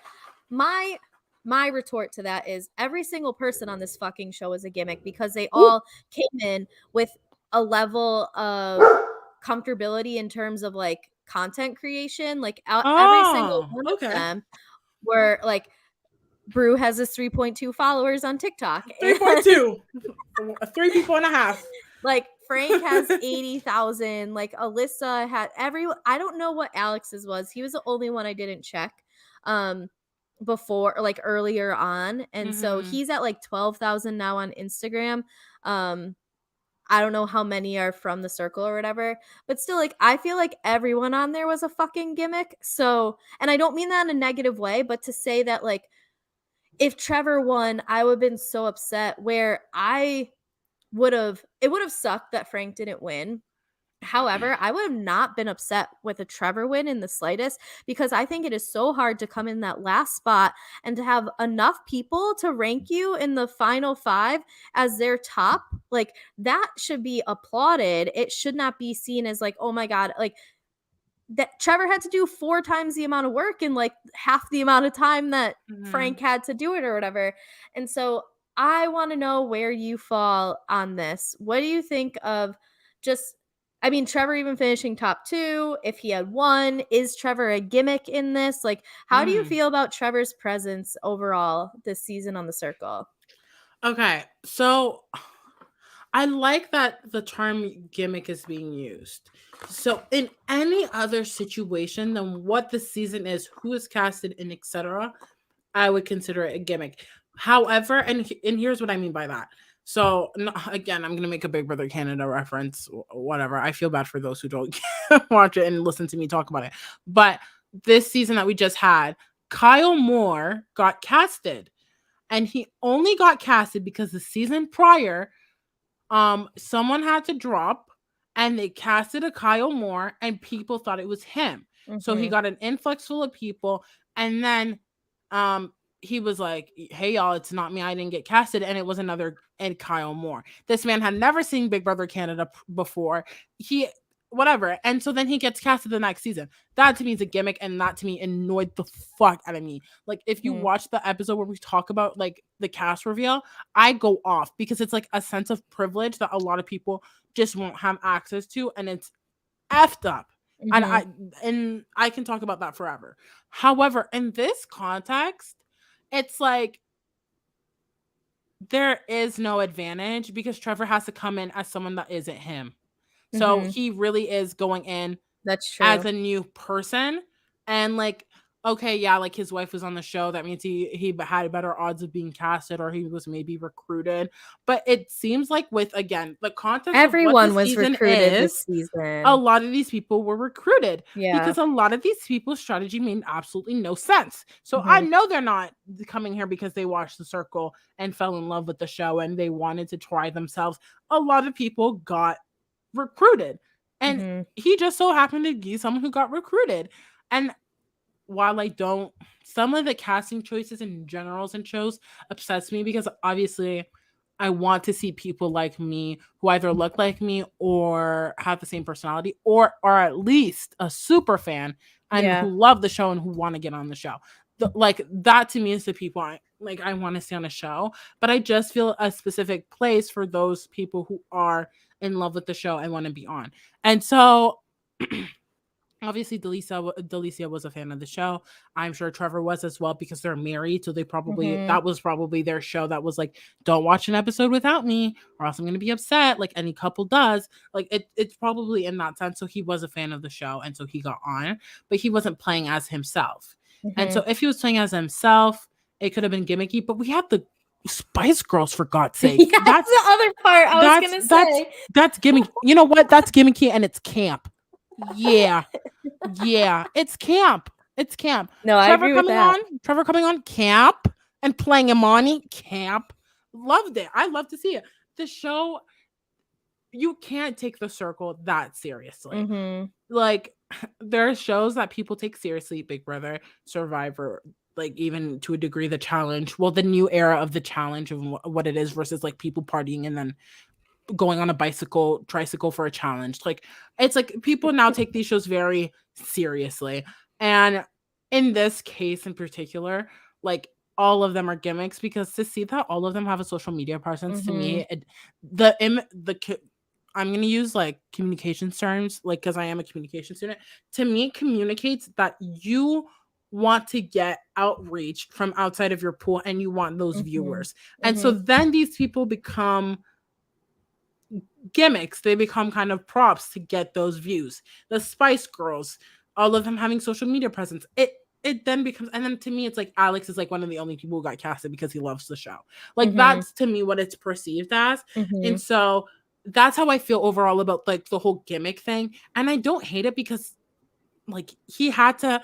my my retort to that is every single person on this fucking show is a gimmick because they Ooh. all came in with a level of comfortability in terms of like content creation. Like every single Oh, one of okay. them were like Brew has this 3.2 followers on TikTok and 3.2. Three people and a half. like Frank has 80,000. Like Alyssa had I don't know what Alex's was. He was the only one I didn't check um before like earlier on. And so Mm-hmm. he's at like 12,000 now on Instagram. I don't know how many are from the circle or whatever, but still like I feel like everyone on there was a fucking gimmick. So, and I don't mean that in a negative way, but to say that like if Trevor won, I would have been so upset where it would have sucked that Frank didn't win. However, I would have not been upset with a Trevor win in the slightest because I think it is so hard to come in that last spot and to have enough people to rank you in the final 5 as their top. Like that should be applauded. It should not be seen as like, "Oh my god, like that Trevor had to do 4 times the amount of work in like half the amount of time that Mm-hmm. Frank had to do it or whatever." And so I want to know where you fall on this. What do you think of just I mean Trevor even finishing top 2 if he had won, is Trevor a gimmick in this? Like how do you Mm. feel about Trevor's presence overall this season on the circle? Okay, so I like that the term gimmick is being used. So in any other situation than what the season is, who is casted, and etc., I would consider it a gimmick. However, and here's what I mean by that. So again, I'm gonna make a Big Brother Canada reference. Whatever. I feel bad for those who don't watch it and listen to me talk about it. But this season that we just had, Kyle Moore got casted, and he only got casted because the season prior, someone had to drop, and they casted a Kyle Moore, and people thought it was him. So he Mhm. got an influx full of people, and then um he was like, "Hey y'all, it's not me. I didn't get casted," and it was another and Kyle Moore. This man had never seen Big Brother Canada before. He whatever, and so then he gets casted the next season. That to me is a gimmick, and that to me annoyed the fuck out of me. Like if you Mhm. watch the episode where we talk about like the cast reveal, I go off because it's like a sense of privilege that a lot of people just won't have access to, and it's effed up. And Mhm. I can talk about that forever. However, in this context, it's like there is no advantage because Trevor has to come in as someone that isn't him. So Mhm. he really is going in That's as true. a new person, and like okay, yeah, like his wife was on the show, that means he had better odds of being casted, or he was maybe recruited. But it seems like with again the context of what the Everyone was season recruited this is, a season. lot of these people were recruited Yeah. because a lot of these people's strategy made absolutely no sense. So I Mhm. know they're not coming here because they watched The Circle and fell in love with the show and they wanted to try themselves. A lot of people got recruited, and Mhm. he just so happened to be someone who got recruited. And while I don't, some of the casting choices in generals and shows upsets me because obviously I want to see people like me who either look like me or have the same personality or are at least a super fan and Yeah. who love the show and who want to get on the show. Like that to me is the people I want to see on a show, but I just feel a specific place for those people who are in love with the show and want to be on. And so obviously Delicia was a fan of the show. I'm sure Trevor was as well because they're married, so they probably Mhm. that was probably their show that was like, don't watch an episode without me or else I'm gonna be upset, like any couple does. Like it's probably in that sense. So he was a fan of the show and so he got on, but he wasn't playing as himself. And so Mhm. if he was playing as himself, it could have been gimmicky, but we had the Spice Girls for God's Yeah, sake. that's the other part I was That's gonna that's say. that's gimmicky. You know what? That's gimmicky and it's camp. Yeah. Yeah, it's camp. It's camp. No, I Trevor agree with coming that. on, Trevor coming on camp and playing Imani camp. Loved it. I love to see it. The show, you can't take The Circle that seriously. Mhm. Like there are shows that people take seriously, Big Brother, Survivor, like even to a degree the challenge. Well, the new era of the challenge of what it is versus like people partying and then going on a tricycle for a challenge. Like it's like people now take these shows very seriously. And in this case in particular, like all of them are gimmicks because to see that all of them have a social media presence to Mhm. me, I'm going to use like communications terms like cuz I am a communication student. To me communicates that you want to get outreach from outside of your pool and you want those Mhm. viewers. And so Mhm. then these people become gimmicks. They become kind of props to get those views. The Spice Girls, all of them having social media presence. It then becomes, and then to me it's like Alex is like one of the only people who got casted because he loves the show. Like Mhm. that's to me what it's perceived as. And Mhm. so that's how I feel overall about like the whole gimmick thing. And I don't hate it because like he had to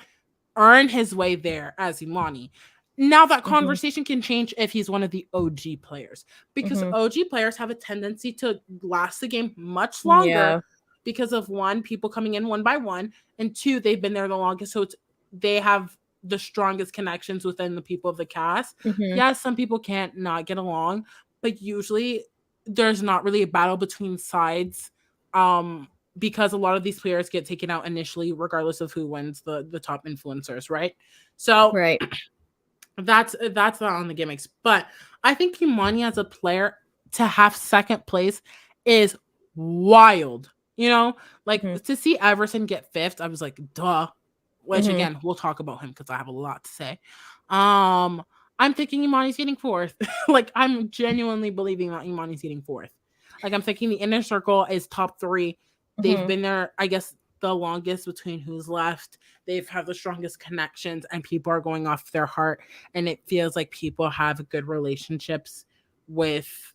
earn his way there as Imani. Now that Mhm. conversation can change if he's one of the OG players because Mhm. OG players have a tendency to last the game much longer Yeah. because of one, people coming in one by one, and two, they've been there the longest, so they have the strongest connections within the people of the cast. Mhm. Yes, some people can't not get along, but usually there's not really a battle between sides. Because a lot of these players get taken out initially, regardless of who wins the top influencers, right? So Right. that's not on the gimmicks. But I think Imani as a player to have second place is wild. You know, like Mhm. to see Everson get fifth, I was like, duh. Which Mhm. again, we'll talk about him because I have a lot to say. Um, I'm thinking Imani's getting fourth. Like I'm genuinely believing that Imani's getting fourth. Like I'm thinking the inner circle is top three. They've Mhm. been there, I guess, the longest between who's left. They've had the strongest connections, and people are going off their heart. And it feels like people have good relationships with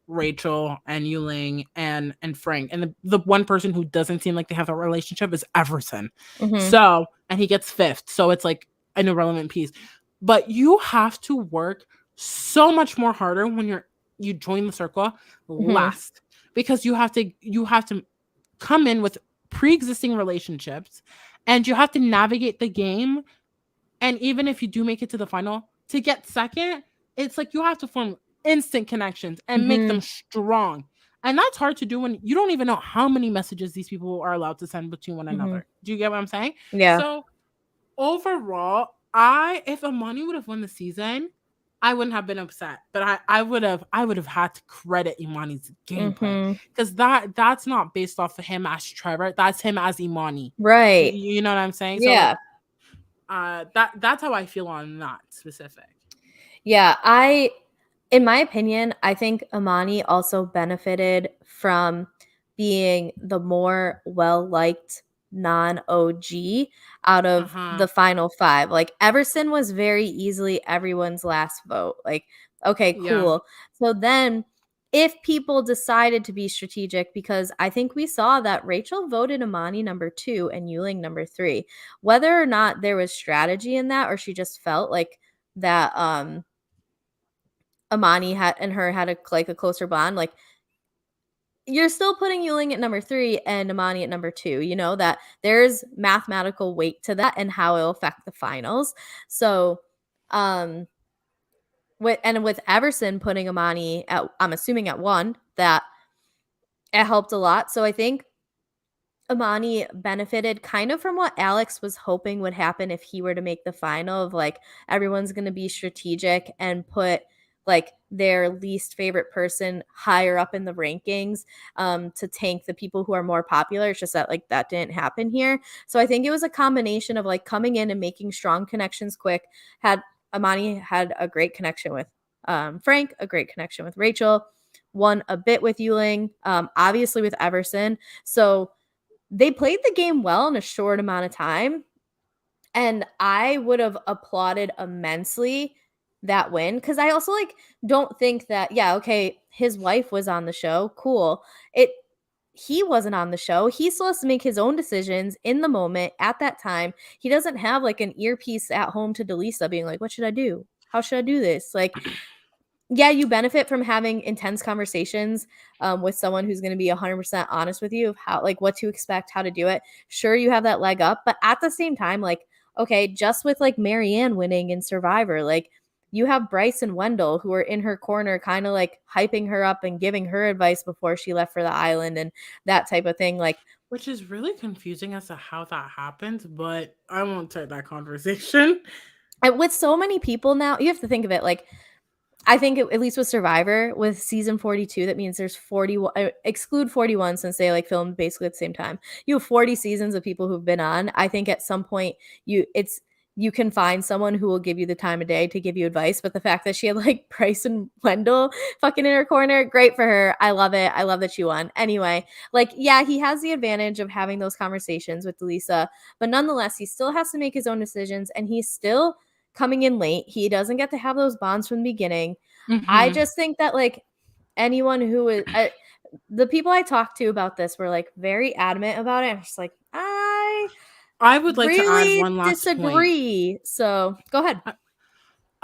Rachel and Yuling and Frank. And the one person who doesn't seem like they have a relationship is Everson. Mhm. So, and he gets fifth. So it's like an irrelevant piece. But you have to work so much more harder when you join the circle Mhm. last because you have to come in with pre-existing relationships and you have to navigate the game. And even if you do make it to the final, to get second, it's like you have to form instant connections and make them Mhm, strong. And that's hard to do when you don't even know how many messages these people are allowed to send between one mhm. another. Do you get what I'm saying? Yeah. So overall, I if Amani would have won the season, I wouldn't have been upset. But I would have had to credit Imani's gameplay Mhm. because that's not based off of him as Trevor. That's him as Imani. Right. You know what I'm saying? So Yeah. that's how I feel on that specific. Yeah, in my opinion, I think Amani also benefited from being the more well-liked non-OG out of Uh-huh. the final 5. Like, Everson was very easily everyone's last vote. Like, okay, Yeah. cool. So then if people decided to be strategic, because I think we saw that Rachel voted Amani number 2 and Yuling number 3. Whether or not there was strategy in that or she just felt like that, Amani had and her had a closer bond, like, you're still putting Yuling at number 3 and Amani at number 2, that there's mathematical weight to that and how it'll affect the finals. So, um, with Everson putting Amani at I'm assuming at 1, that it helped a lot. So I think Amani benefited kind of from what Alex was hoping would happen if he were to make the final of like everyone's going to be strategic and put like their least favorite person higher up in the rankings to tank the people who are more popular. It's just that like that didn't happen here. So I think it was a combination of like coming in and making strong connections quick. Had Amani had a great connection with Frank, a great connection with Rachel, won a bit with Yuling, obviously with Everson. So they played the game well in a short amount of time, and I would have applauded immensely that win because I also like don't think that okay, his wife was on the show, cool. It He wasn't on the show. He still has to make his own decisions in the moment at that time. He doesn't have like an earpiece at home to Delisa being like, "What should I do? How should I do this?" Like, yeah, you benefit from having intense conversations with someone who's going to be 100% honest with you of how, like, what to expect, how to do it. Sure, you have that leg up, but at the same time, like, okay, just with like Marianne winning in Survivor, like, you have Bryce and Wendell who are in her corner, kind of like hyping her up and giving her advice before she left for the island and that type of thing. Like, Which is really confusing as to how that happened, but I won't take that conversation. and with so many people now, you have to think of it like I think at least with Survivor, with season 42, that means there's 41 exclude 41 since they, like, filmed basically at the same time. You have 40 seasons of people who've been on. I think at some point you can find someone who will give you the time of day to give you advice, but the fact that she had, like, Bryce and Wendell fucking in her corner, great for her. I love it. I love that she won. Anyway, like, yeah, he has the advantage of having those conversations with Lisa, but nonetheless, he still has to make his own decisions, and he's still coming in late. He doesn't get to have those bonds from the beginning. I Hmm. just think that like anyone who is the people I talked to about this were like very adamant about it. I'm just like, I I would like to add really one last point. disagree. So go ahead. Uh,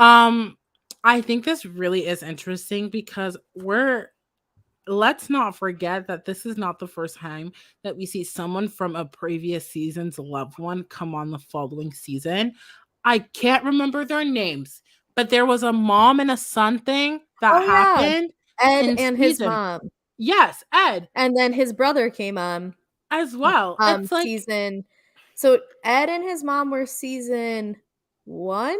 Um, I think this really is interesting because let's not forget that this is not the first time that we see someone from a previous season's loved one come on the following season. I can't remember their names, but there was a mom and a son thing that Oh yeah, happened Ed in and his season. mom, Yes, Ed and then his brother came on as well. It's like season. So Ed and his mom were season 1,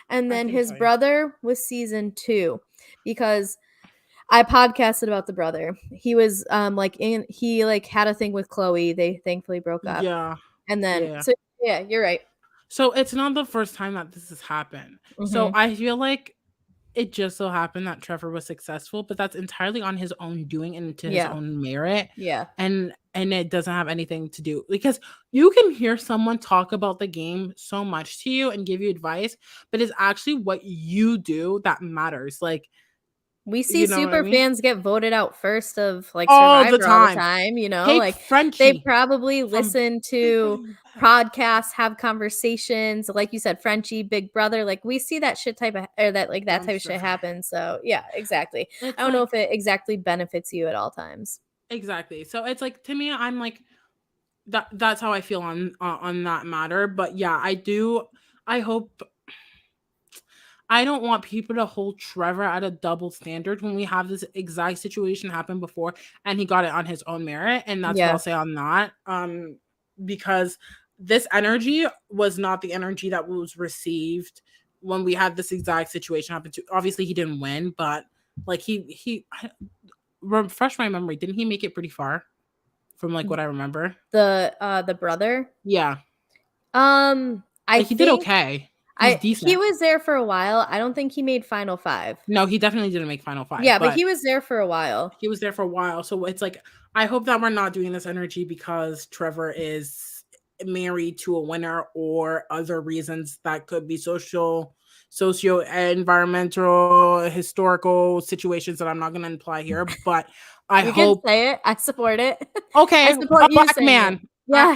and I then think his so, yeah. brother was season 2 because I podcasted about the brother. He was he like had a thing with Chloe. They thankfully broke up. Yeah. And then Yeah. so yeah, you're right. So it's not the first time that this has happened. So Mhm. I feel like it just so happened that Trevor was successful, but that's entirely on his own doing and to his Yeah. own merit. Yeah. And it doesn't have anything to do because you can hear someone talk about the game so much to you and give you advice, but it's actually what you do that matters. Like, We see you know what I super mean? fans get voted out first of like All the Survivor all the time. time, Take like they Frenchie probably from listen Big to Brother UK. podcasts, have conversations, like you said, Frenchie, Big Brother, like we see that shit type of or that like that I'm type of shit sorry. happen. So yeah, exactly. I It's don't know if like it exactly benefits you at all times. exactly. So it's like to me, I'm like that's how I feel on that matter. But yeah, I do. I hope. I don't want people to hold Trevor at a double standard when we have this exact situation happen before, and he got it on his own merit, and that's what I'll Yeah. say on that. Because this energy was not the energy that was received when we had this exact situation happen. To obviously he didn't win, but like refresh my memory. Didn't he make it pretty far from like what I remember? The brother. Yeah, I like he did think okay. He's he decent. was there for a while. I don't think he made Final 5. No, he definitely didn't make Final Five, Yeah, but but he was there for a while. he was there for a while. So it's like I hope that we're not doing this energy because Trevor is married to a winner or other reasons that could be socio environmental historical situations that I'm not going to imply here, but I You can hope say it. I support it. I okay, a support you black saying it. man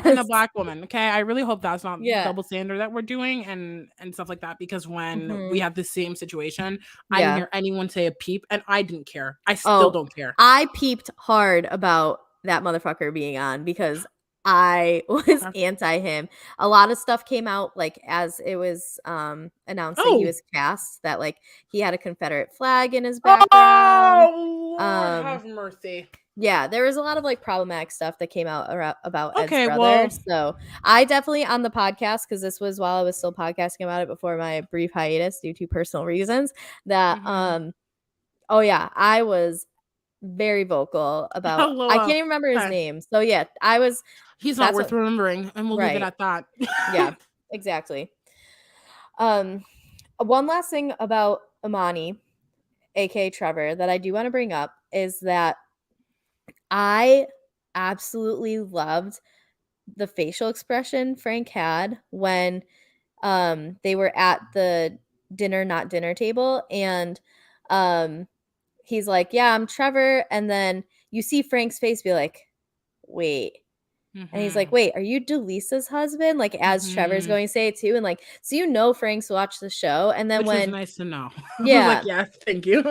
and Yes. a black woman. Okay, I really hope that's not the Yeah. double standard that we're doing and stuff like that. Because when we Mhm. had the same situation, I didn't Yeah. hear anyone say a peep, and I didn't care. I still Oh, don't care. I peeped hard about that motherfucker being on because I was Okay. anti him. A lot of stuff came out, like, as it was, announced that he Oh, was cast, that, like, he had a Confederate flag in his background. oh, Lord Um, have mercy. yeah, there was a lot of, like, problematic stuff that came out about Ed's Okay, brother, well, so I definitely on the podcast, because this was while I was still podcasting about it before my brief hiatus due to personal reasons, that, hmm oh, yeah, I was very vocal about I can't lol. even remember his Okay, name. So, yeah, I was he's not that's worth what remembering, and we'll leave it right. at that. Yeah, exactly. Um, one last thing about Imani, aka Trevor, that I do wanna bring up is that I absolutely loved the facial expression Frank had when, they were at the dinner not dinner table, and, um, he's like, "Yeah, I'm Trevor," and then you see Frank's face be like, "Wait." And he's like, hmm "Wait, are you Delisa's husband?" Like, as Trevor's hmm going to say it too, and, like, so you know Frank's watched the show, and then Which was when nice to know. I was like, yeah, yes, thank you.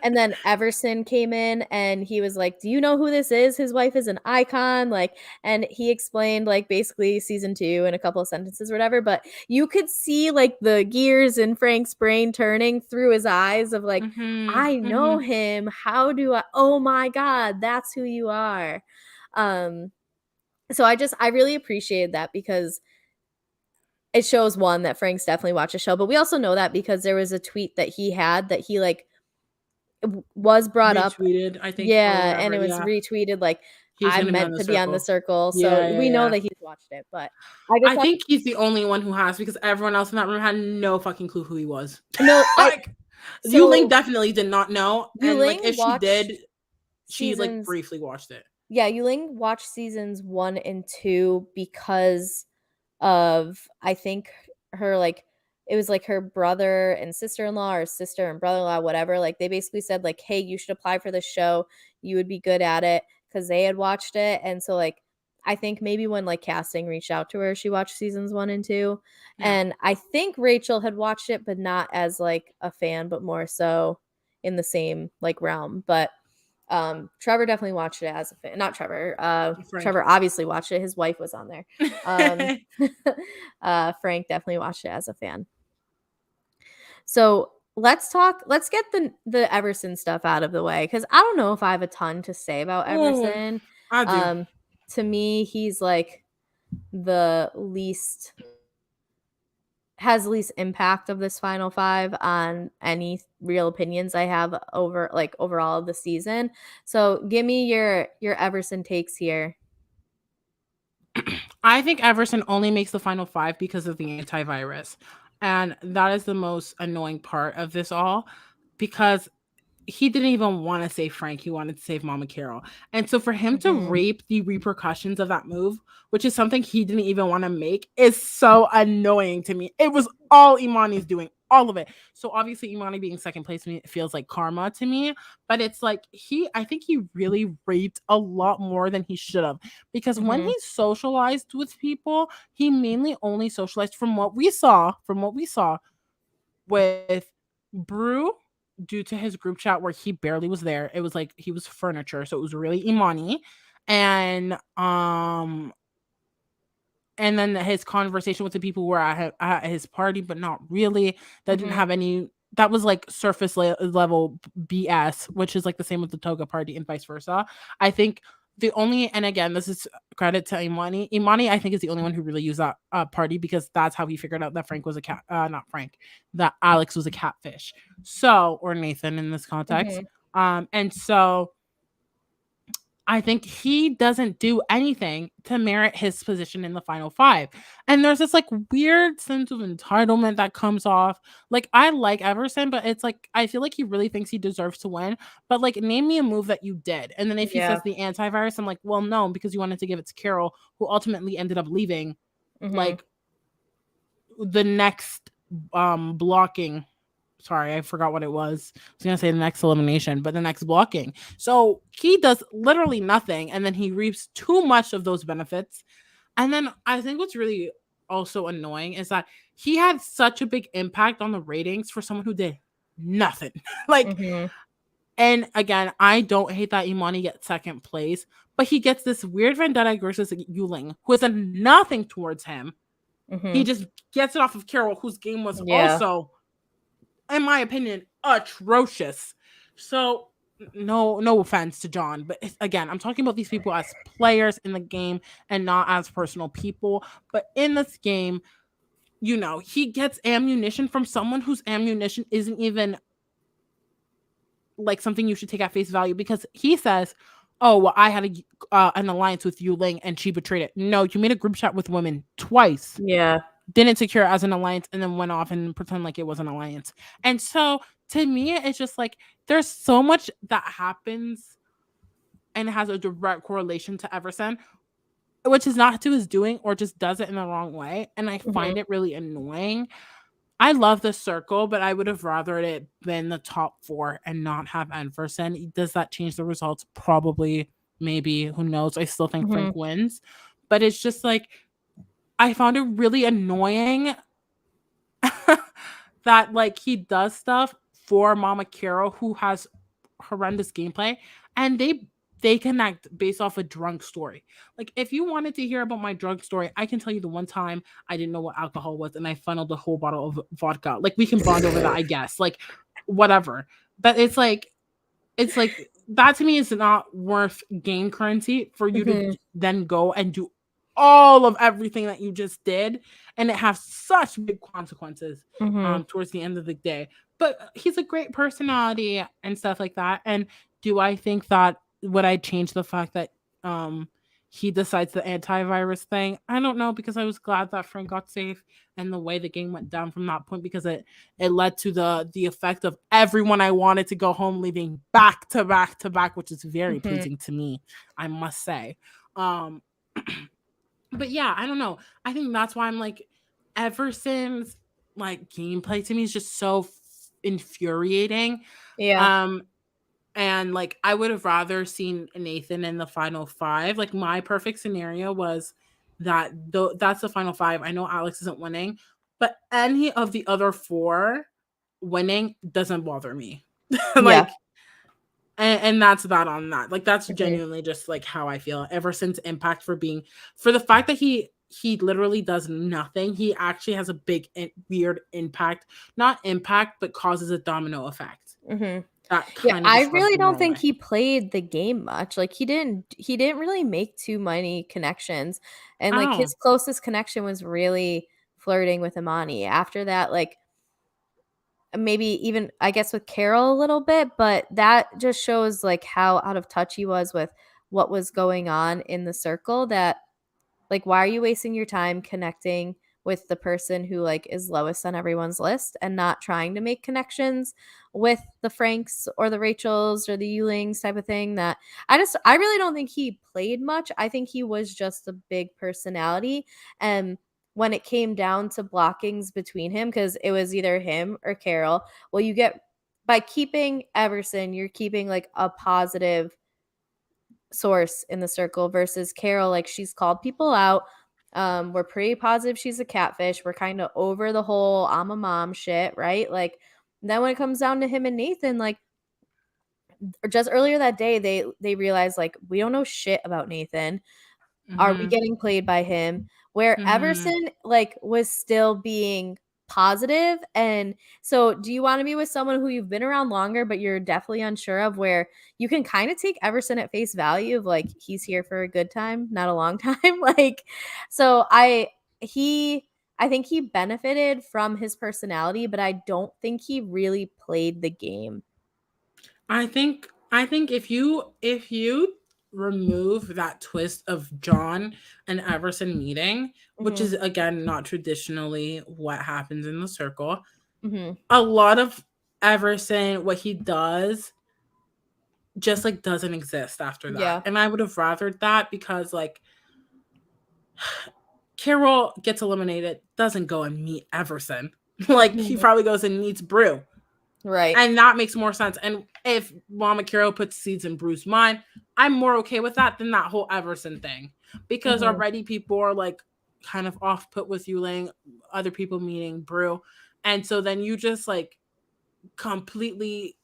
and then Everson came in and he was like, "Do you know who this is? His wife is an icon." Like, and he explained like basically season 2 in a couple of sentences or whatever, but you could see like the gears in Frank's brain turning through his eyes of like, "I know hmm him. How do I Oh my god, that's who you are." Um so I really appreciated that because it shows one that Frank's definitely watched the show, but we also know that because there was a tweet that he had that he like was brought up. Retweeted, I think, or Yeah, and whatever. it was Yeah, retweeted, like, he's "I'm gonna be on meant the to be on the circle. circle," so Yeah, yeah, we know yeah. that he's watched it, but I just I thought think he's the only one who has because everyone else in that room had no fucking clue who he was. no, I Like, Yuling so definitely did not know, and like if Yuling she did, watched she like seasons briefly watched it. yeah, Yuling watched seasons 1 and 2 because of I think her, like it was, like, her brother and sister-in-law or sister and brother-in-law, whatever, like, they basically said, like, "Hey, you should apply for this show. You would be good at it," because they had watched it, and so, like, I think maybe when, like, casting reached out to her, she watched seasons 1 and 2, Yeah. and I think Rachel had watched it, but not as, like, a fan, but more so in the same, like, realm, but Trevor definitely watched it as a fan. Not Trevor. Frank. Trevor obviously watched it. His wife was on there. Um, Frank definitely watched it as a fan. So let's get the Everson stuff out of the way because I don't know if I have a ton to say about Oh, Everson. I do. Um, to me, he's like the least has least impact of this final five on any real opinions I have over like overall of the season. So give me your Everson takes here. I think Everson only makes the final five because of the antivirus. And that is the most annoying part of this all because he didn't even want to save Frank. He wanted to save Mama Carol. And so for him to Mhm. rape the repercussions of that move, which is something he didn't even want to make, is so annoying to me. It was all Imani's doing, all of it. So obviously Imani being second place to me feels like karma to me, but it's like I think he really raped a lot more than he should have because when Mhm. he socialized with people, he mainly only socialized from what we saw with Brew due to his group chat where he barely was there. It was like he was furniture, so it was really Imani. And and then his conversation with the people who were at his party, but not really. That didn't Mhm. have any. That was like surface level BS, which is like the same with the toga party and vice versa. I think the only, and again, this is credit to Imani. Imani, I think, is the only one who really used that party because that's how he figured out that Frank was a cat. Not Frank, that Alex was a catfish. So, or Nathan in this context. Mhm. And so I think he doesn't do anything to merit his position in the final five. And there's this like weird sense of entitlement that comes off. Like, I like Everson, but it's like I feel like he really thinks he deserves to win. But like, name me a move that you did. And then if he Yeah. says the antivirus, I'm like, well, no, because you wanted to give it to Carol, who ultimately ended up leaving Mhm. like the next blocking. Sorry, I forgot what it was. I was gonna say the next elimination, but the next blocking. So he does literally nothing, and then he reaps too much of those benefits. And then I think what's really also annoying is that he had such a big impact on the ratings for someone who did nothing. Like, Mhm. and again, I don't hate that Imani gets second place, but he gets this weird vendetta versus Yuling, who has done nothing towards him. He Mhm. just gets it off of Carol, whose game was Yeah. also, in my opinion, atrocious. So no offense to John, but again, I'm talking about these people as players in the game and not as personal people. But in this game, he gets ammunition from someone whose ammunition isn't even like something you should take at face value, because he says, "Oh, well, I had an alliance with Yu Ling and she betrayed it." No, you made a group chat with women twice, Yeah. didn't secure it as an alliance, and then went off and pretend like it was an alliance. And so to me, it's just like there's so much that happens and has a direct correlation to Everson, which is not to his doing or just does it in the wrong way. And I Mhm. find it really annoying. I love the circle, but I would have rather it been the top four and not have Everson. Does that change the results? Probably, maybe. Who knows? I still think Mhm. Frank wins. But it's just like I found it really annoying that like he does stuff for Mama Carol, who has horrendous gameplay, and they connect based off a drunk story. Like, if you wanted to hear about my drunk story, I can tell you the one time I didn't know what alcohol was and I funneled a whole bottle of vodka. Like, we can bond over that, I guess. Like, whatever. But it's like that to me is not worth game currency for you to Mhm. then go and do all of everything that you just did, and it has such big consequences Mhm. towards the end of the day. But he's a great personality and stuff like that. And do I think that would I change the fact that um he decides the antivirus thing? I don't know, because I was glad that Frank got safe and the way the game went down from that point, because it led to the effect of everyone I wanted to go home leaving back to back to back, which is very Mhm. pleasing to me, I must say. Um, but yeah, I don't know. I think that's why I'm like, Everson's like gameplay to me is just so infuriating. Yeah. Um, and like I would have rather seen Nathan in the final five. Like, my perfect scenario was that that's the final five. I know Alex isn't winning, but any of the other four winning doesn't bother me. Yeah. Like, and that's that on that. Like, that's Mhm. genuinely just like how I feel. Ever since Impact, for the fact that he literally does nothing, he actually has a big weird impact. Not impact, but causes a domino effect. Mhm. That Yeah, kind of I just rubs really me the don't wrong think way. he played the game much. Like he didn't really make too many connections. And like Oh. his closest connection was really flirting with Imani. After that, like maybe even I guess with Carol a little bit, but that just shows like how out of touch he was with what was going on in the circle, that like, why are you wasting your time connecting with the person who like is lowest on everyone's list and not trying to make connections with the Franks or the Rachels or the Yulings type of thing? That I really don't think he played much. I think he was just a big personality. And when it came down to blockings between him, because it was either him or Carol, well, you get by keeping Everson, you're keeping like a positive source in the circle versus Carol, like she's called people out. We're pretty positive she's a catfish. We're kind of over the whole I'm a mom shit, right? Like then when it comes down to him and Nathan, like just earlier that day, they realized like we don't know shit about Nathan. Are we Mhm. getting played by him? where Mhm. Everson, like, was still being positive. And so do you wanna be with someone who you've been around longer, but you're definitely unsure of, where you can kinda take Everson at face value of, like, he's here for a good time, not a long time? Like, so he I think he benefited from his personality, but I don't think he really played the game. I think if you remove that twist of John and Everson meeting, which Mhm, is again not traditionally what happens in the circle, mhm, a lot of Everson, what he does just like doesn't exist after that. yeah, And I would have rathered that because like Carol gets eliminated, doesn't go and meet Everson. Like he mhm, probably goes and meets Brew. right, And that makes more sense. And if Mama Carol puts seeds in Bruce's mind, I'm more okay with that than that whole Everson thing. Because mhm, already people are like kind of off put with you laying other people meeting Brew. And so then you just like completely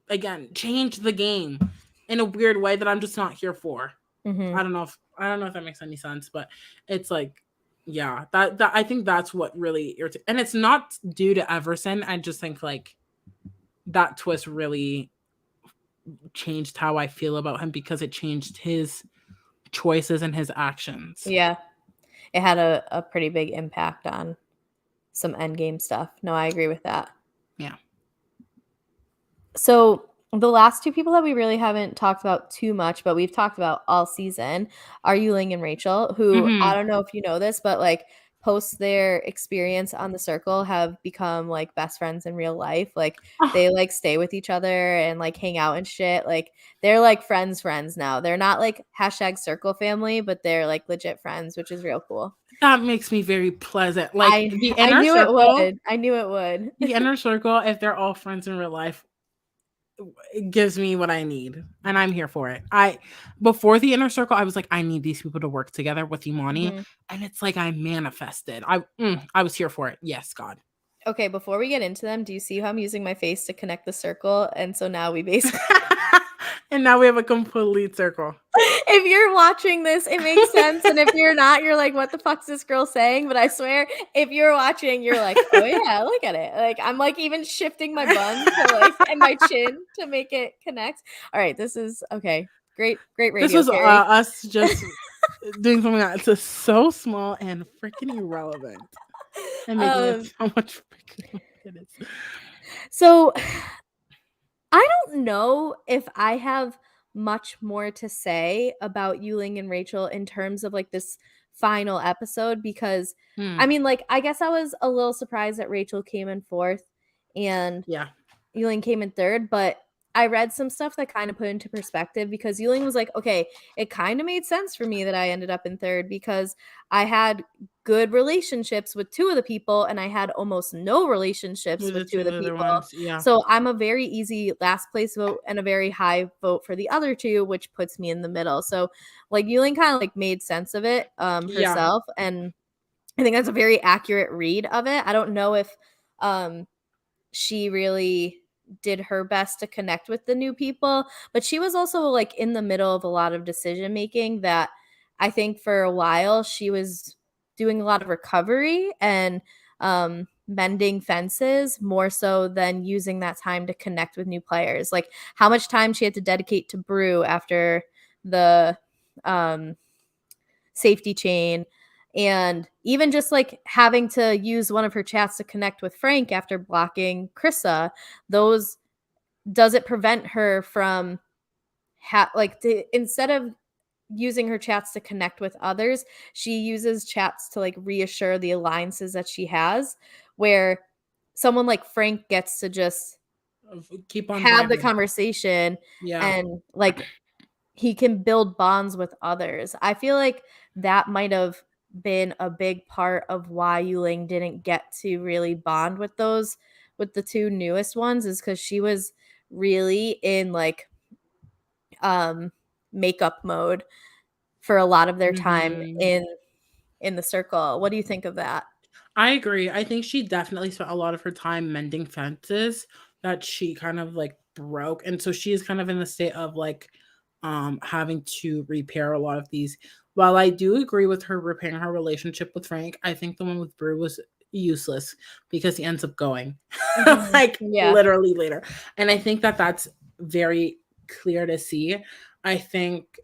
again change the game in a weird way that I'm just not here for. mhm, I don't know if that makes any sense, but it's like yeah, that I think that's what really irritates. And it's not due to Everson. I just think like that twist really changed how I feel about him because it changed his choices and his actions. yeah. It had a pretty big impact on some endgame stuff. No, I agree with that. Yeah. So the last two people that we really haven't talked about too much, but we've talked about all season, are Yuling and Rachel, who I Mhm. don't know if you know this, but like post their experience on the circle have become like best friends in real life. Like Oh, they like stay with each other and like hang out and shit. Like they're like friends now. They're not like hashtag circle family, but they're like legit friends, which is real cool. that makes me very pleasant. Like I I knew it would. I knew it would. the inner circle, if they're all friends in real life, it gives me what I need, and I'm here for it. I before the inner circle, I was like, I need these people to work together with Imani, Mhm. and it's like I manifested. I was here for it. Yes, God. Okay, before we get into them, do you see how I'm using my face to connect the circle? And so now we basically And now we have a complete circle. if you're watching this, it makes sense, and if you're not, you're like, "What the fuck's this girl saying?" But I swear, if you're watching, you're like, "Oh, yeah, look at it." Like, I'm, like, even shifting my bun to, like and my chin to make it connect. Alright, this is okay. Great This radio, was Carrie. us just doing something that's just so small and freaking irrelevant and making it Um, so much freaking it is. so I don't know if I have much more to say about Yuling and Rachel in terms of like this final episode because I Hmm. mean, like, I guess I was a little surprised that Rachel came in fourth and Yeah. Yuling came in third, but I read some stuff that kind of put into perspective because Yuling was like, okay, it kind of made sense for me that I ended up in third because I had good relationships with two of the people and I had almost no relationships With the with two of two the other people. ones. Yeah. So I'm a very easy last place vote and a very high vote for the other two, which puts me in the middle. So like Yuling kind of like made sense of it Yeah. herself. And I think that's a very accurate read of it. I don't know if um she really did her best to connect with the new people, but she was also like in the middle of a lot of decision making that I think for a while she was doing a lot of recovery and mending fences more so than using that time to connect with new players. Like how much time she had to dedicate to Brew after the um safety chain and even just like having to use one of her chats to connect with Frank after blocking Krissa, those does it prevent her from instead of using her chats to connect with others, she uses chats to like reassure the alliances that she has where someone like Frank gets to just Keep on have the vibing. conversation Yeah. and like he can build bonds with others. I feel like that might have been a big part of why Yuling didn't get to really bond with the two newest ones is because she was really in like um makeup mode for a lot of their time Hmm. in the circle. What do you think of that? I agree. I think she definitely spent a lot of her time mending fences that she kind of like broke. And so she is kind of in the state of like having to repair a lot of these. while I do agree with her repairing her relationship with Frank, I think the one with Brew was useless because he ends up going Mhm. like Yeah. literally later. And I think that that's very clear to see. I think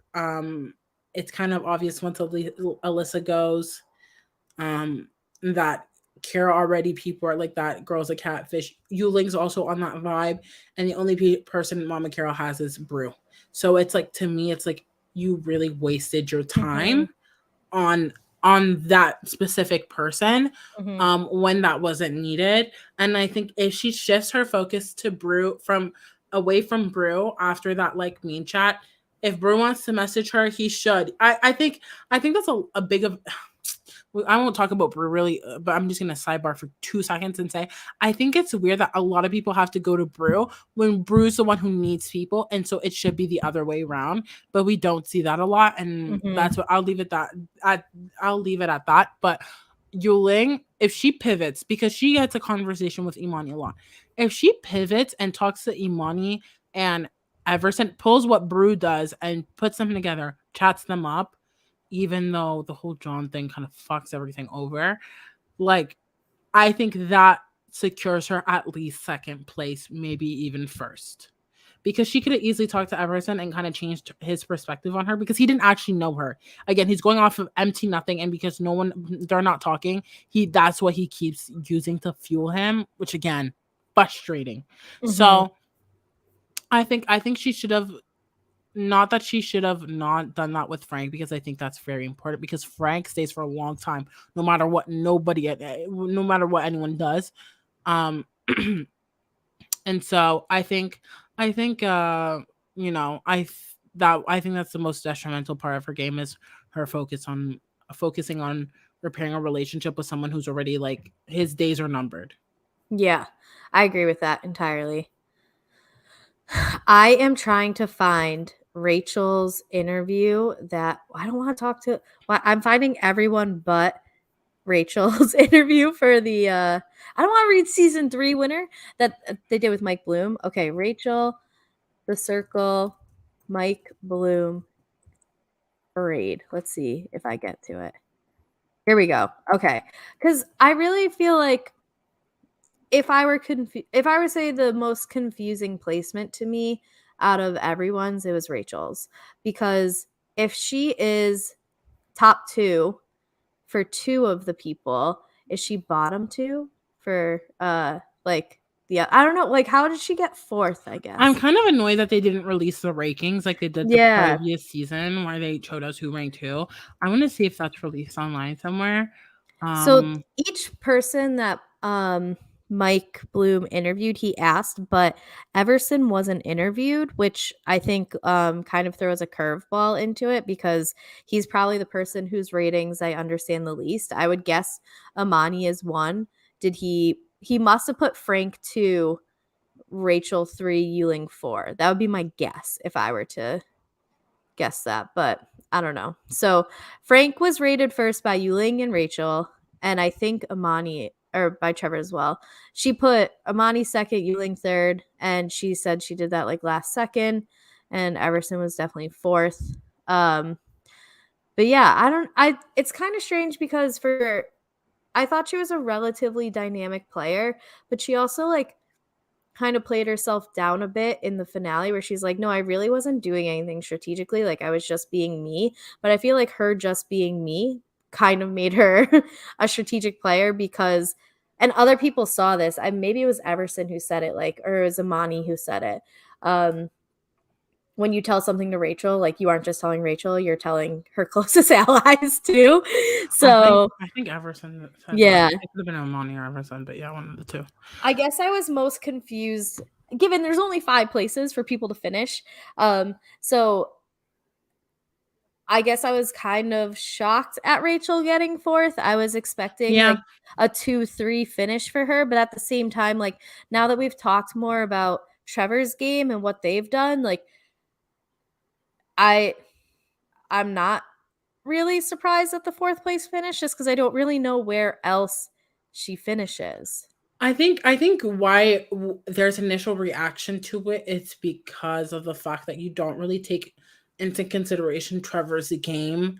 it's kind of obvious once Alyssa goes um that Kara already people are like that girl's a catfish. Yuling's also on that vibe, and the only person Mama Carol has is Brew. So it's like to me, it's like you really wasted your Mhm. time on that specific person Mhm. when that wasn't needed. And I think if she shifts her focus to Brew from away from Brew after that like mean chat, if Brew wants to message her, he should. I think that's a big of I won't talk about Brew really, but I'm just gonna sidebar for 2 seconds and say I think it's weird that a lot of people have to go to Brew when Brew's the one who needs people, and so it should be the other way around. But we don't see that a lot, and Mhm. that's what I'll leave it that at. I'll leave it at that. But Yuling, if she pivots because she gets a conversation with Imani a lot, if she pivots and talks to Imani and Everson pulls what Brew does and puts them together, chats them up, even though the whole John thing kind of fucks everything over. Like, I think that secures her at least second place, maybe even first. Because she could have easily talked to Everson and kind of changed his perspective on her because he didn't actually know her. Again, he's going off of empty nothing, and because no one they're not talking, that's what he keeps using to fuel him, which again, frustrating. Mhm. So I think she should have not that she should have not done that with Frank because I think that's very important because Frank stays for a long time no matter what no matter what anyone does. Um and so I think you know, I think that's the most detrimental part of her game is her focusing on repairing a relationship with someone who's already like his days are numbered. Yeah. I agree with that entirely. I am trying to find Rachel's interview that I don't want to talk to. Well, I'm finding everyone but Rachel's interview for the I don't want to read season 3 winner that they did with Mike Bloom. Okay, Rachel, The Circle, Mike Bloom parade. Let's see if I get to it. Here we go. Okay. Cuz I really feel like if I were to say the most confusing placement to me out of everyone's, it was Rachel's because if she is top 2 for 2 of the people, is she bottom 2 for like I don't know, like how did she get 4th, I I'm guess? kind of annoyed that they didn't release the rankings like they did the Yeah. previous season where they showed us who ranked who. I want to see if that's released online somewhere. So Um, each person that Mike Bloom interviewed, he asked, but Everson wasn't interviewed, which I think kind of throws a curveball into it because he's probably the person whose ratings I understand the least. I would guess Amani is 1. Did he must have put Frank 2, Rachel 3, Yuling 4. That would be my guess if I were to guess that, but I don't know. So Frank was rated first by Yuling and Rachel, and I think Amani or by Trevor as well. She put Amani second, Yuling third, and she said she did that like last second, and Everson was definitely fourth. Um, but yeah, I don't. I it's kind of strange because for I thought she was a relatively dynamic player, but she also like kind of played herself down a bit in the finale where she's like, "No, I really wasn't doing anything strategically. Like I was just being me." But I feel like her just being me kind of made her a strategic player because and other people saw this. I maybe it was Everson who said it like or it was Amani who said it. Um when you tell something to Rachel, like you aren't just telling Rachel, you're telling her closest allies too. So, I think Everson said that. yeah. It could have been Amani or Everson, but yeah, one of the two. I guess I was most confused given there's only 5 places for people to finish. So I guess I was kind of shocked at Rachel getting 4th. I was expecting Yeah, like a 2-3 finish for her, but at the same time like now that we've talked more about Trevor's game and what they've done, like I I'm not really surprised at the 4th place finish just cuz I don't really know where else she finishes. I think why there's initial reaction to it, it's because of the fact that you don't really take into consideration Trevor's game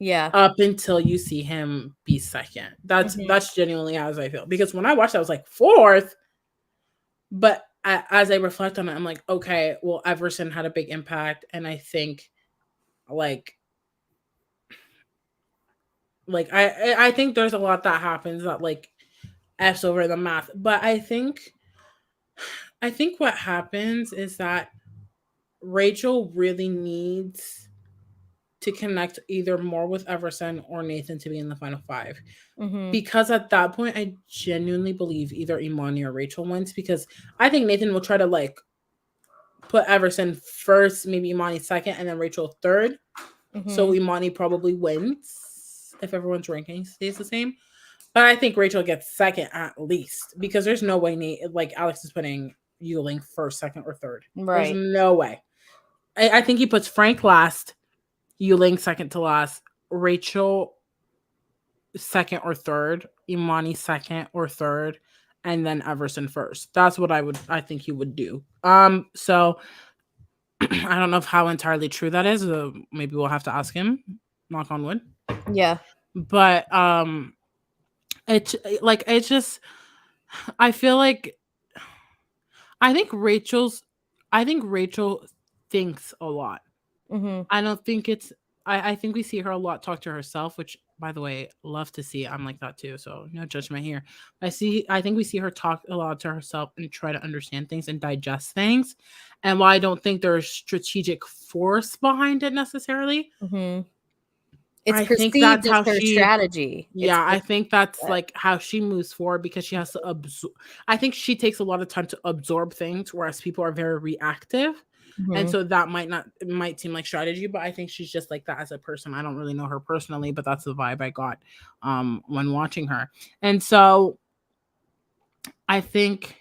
Yeah. up until you see him be second. Mhm. That's genuinely as I feel. Because when I watched, I was like fourth, but as I reflect on it, I'm like, okay, well, Everson had a big impact, and I think like I think there's a lot that happens that like f's over the math, but I think what happens is that Rachel really needs to connect either more with Everson or Nathan to be in the final five. Mhm. Because at that point, I genuinely believe either Imani or Rachel wins. Because I think Nathan will try to like put Everson first, maybe Imani second, and then Rachel third. So Mhm. Imani probably wins if everyone's ranking stays the same. But I think Rachel gets second at least because there's no way like Alex is putting Yuling first, second, or third. There's Right. no way. I think he puts Frank last, Yuling second to last, Rachel second or third, Imani second or third, and then Everson first. That's what I think he would do. So I don't know if how entirely true that is. Maybe we'll have to ask him. Knock on wood. Yeah. But it like it's just I feel like I think Rachel's I think Rachel thinks a lot. Mhm. I don't think it's I think we see her a lot talk to herself, which by the way, love to see. I'm like that too, so no judgment here. I think we see her talk a lot to herself and try to understand things and digest things. And while I don't think there's strategic force behind it necessarily, Mhm. It's I think perceived that's as how her she strategy. It's yeah, I think that's that. like how she moves forward because she has to absorb. I think she takes a lot of time to absorb things, whereas people are very reactive. And Mhm. so that might not it might seem like strategy, but I think she's just like that as a person. I don't really know her personally, but that's the vibe I got when watching her. And so I think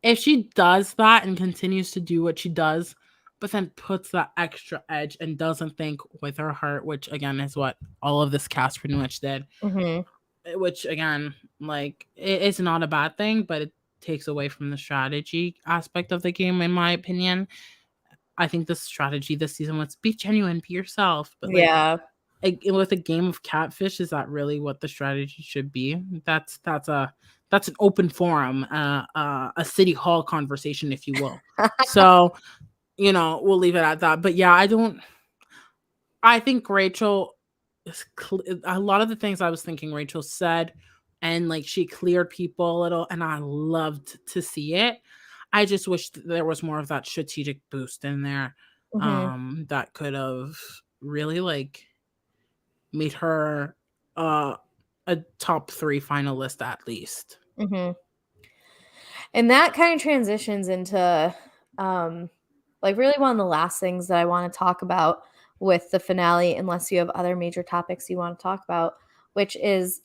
if she does that and continues to do what she does, but then puts that extra edge and doesn't think with her heart, which again is what all of this cast pretty much did, Mhm. which again, like it's not a bad thing, but it takes away from the strategy aspect of the game, in my opinion. I think the strategy this season was be genuine, be yourself, but like Yeah. with a game of catfish, is that really what the strategy should be? That's an open forum, a city hall conversation, if you will. So we'll leave it at that. But yeah, I don't. I think Rachel, a lot of the things I was thinking Rachel said, and like she cleared people a little, and I loved to see it. I just wish there was more of that strategic boost in there, Mhm. that could have really like made her uh, a top three finalist at least. Mhm. And that kind of transitions into um like really one of the last things that I want to talk about with the finale, unless you have other major topics you want to talk about, which is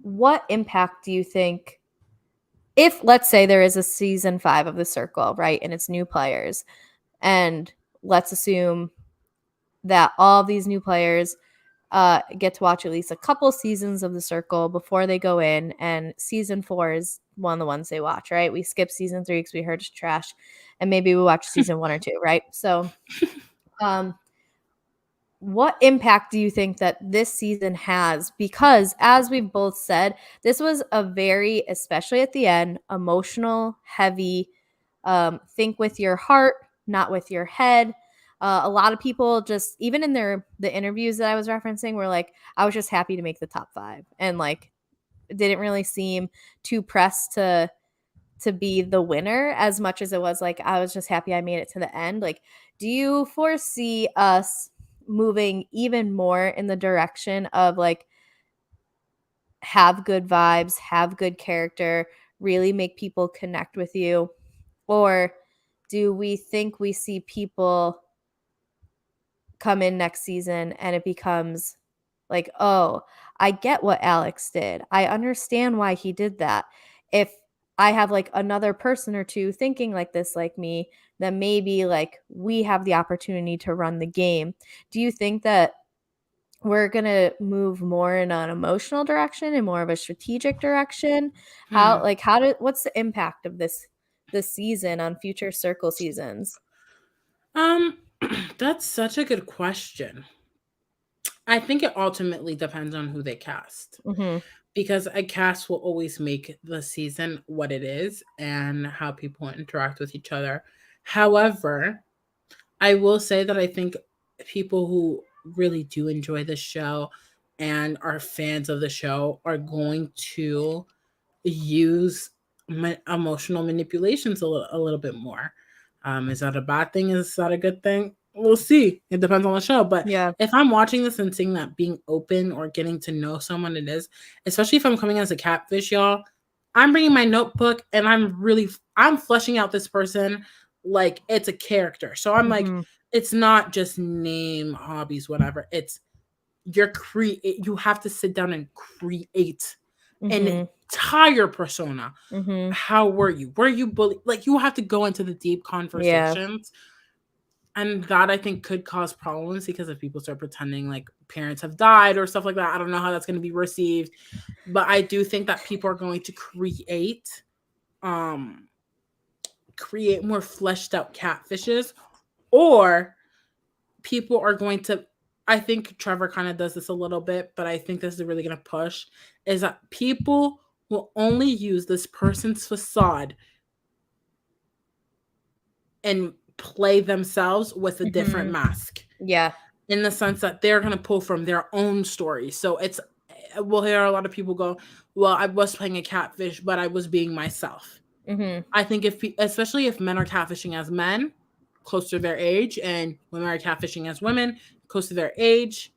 what impact do you think, if let's say there is a season 5 of the circle, right, and it's new players, and let's assume that all of these new players get to watch at least a couple seasons of the circle before they go in, and season 4 is one of the ones they watch, right? We skip season 3 because we heard it's trash, and maybe we watch season 1 or 2, right? So um what impact do you think that this season has? Because as we've both said, this was a very, especially at the end, emotional, heavy, think with your heart, not with your head. A lot of people just, even in the interviews that I was referencing, were like, I was just happy to make the top 5, and like didn't really seem too pressed to be the winner as much as it was like I was just happy I made it to the end. Like, do you foresee us moving even more in the direction of like have good vibes, have good character, really make people connect with you? Or do we think we see people come in next season and it becomes like, oh, I get what Alex did. I understand why he did that. If I have like another person or two thinking like this, like me, then maybe like we have the opportunity to run the game. Do you think that we're going to move more in an emotional direction and more of a strategic direction? Hmm. What's the impact of this season on future circle seasons? Um, that's such a good question. I think it ultimately depends on who they cast, Mhm. because a cast will always make the season what it is and how people interact with each other. However, I will say that I think people who really do enjoy the show and are fans of the show are going to use emotional manipulations a little bit more. Is that a bad thing? Is that a good thing? We'll see. It depends on the show. But Yeah. if I'm watching this and seeing that being open or getting to know someone it is, especially if I'm coming as a catfish, y'all, I'm bringing my notebook and I'm fleshing out this person like it's a character. So I'm like, Mhm. it's not just name, hobbies, whatever. It's you have to sit down and create an Mhm. entire persona. Mhm. How were you? Were you bullied? Like, you have to go into the deep Yeah. conversations. And that, I think, could cause problems, because if people start pretending like parents have died or stuff like that, I don't know how that's going to be received. But I do think that people are going to um create more fleshed out catfishes, or people are going to, I think Trevor kind of does this a little bit, but I think this is really going to push, is that people will only use this person's facade and play themselves with a different Mhm. mask, Yeah. in the sense that they're going to pull from their own story. So we'll hear a lot of people go, well, I was playing a catfish, but I was being myself. Mhm. I think especially if men are catfishing as men, close to their age, and women are catfishing as women, close to their age,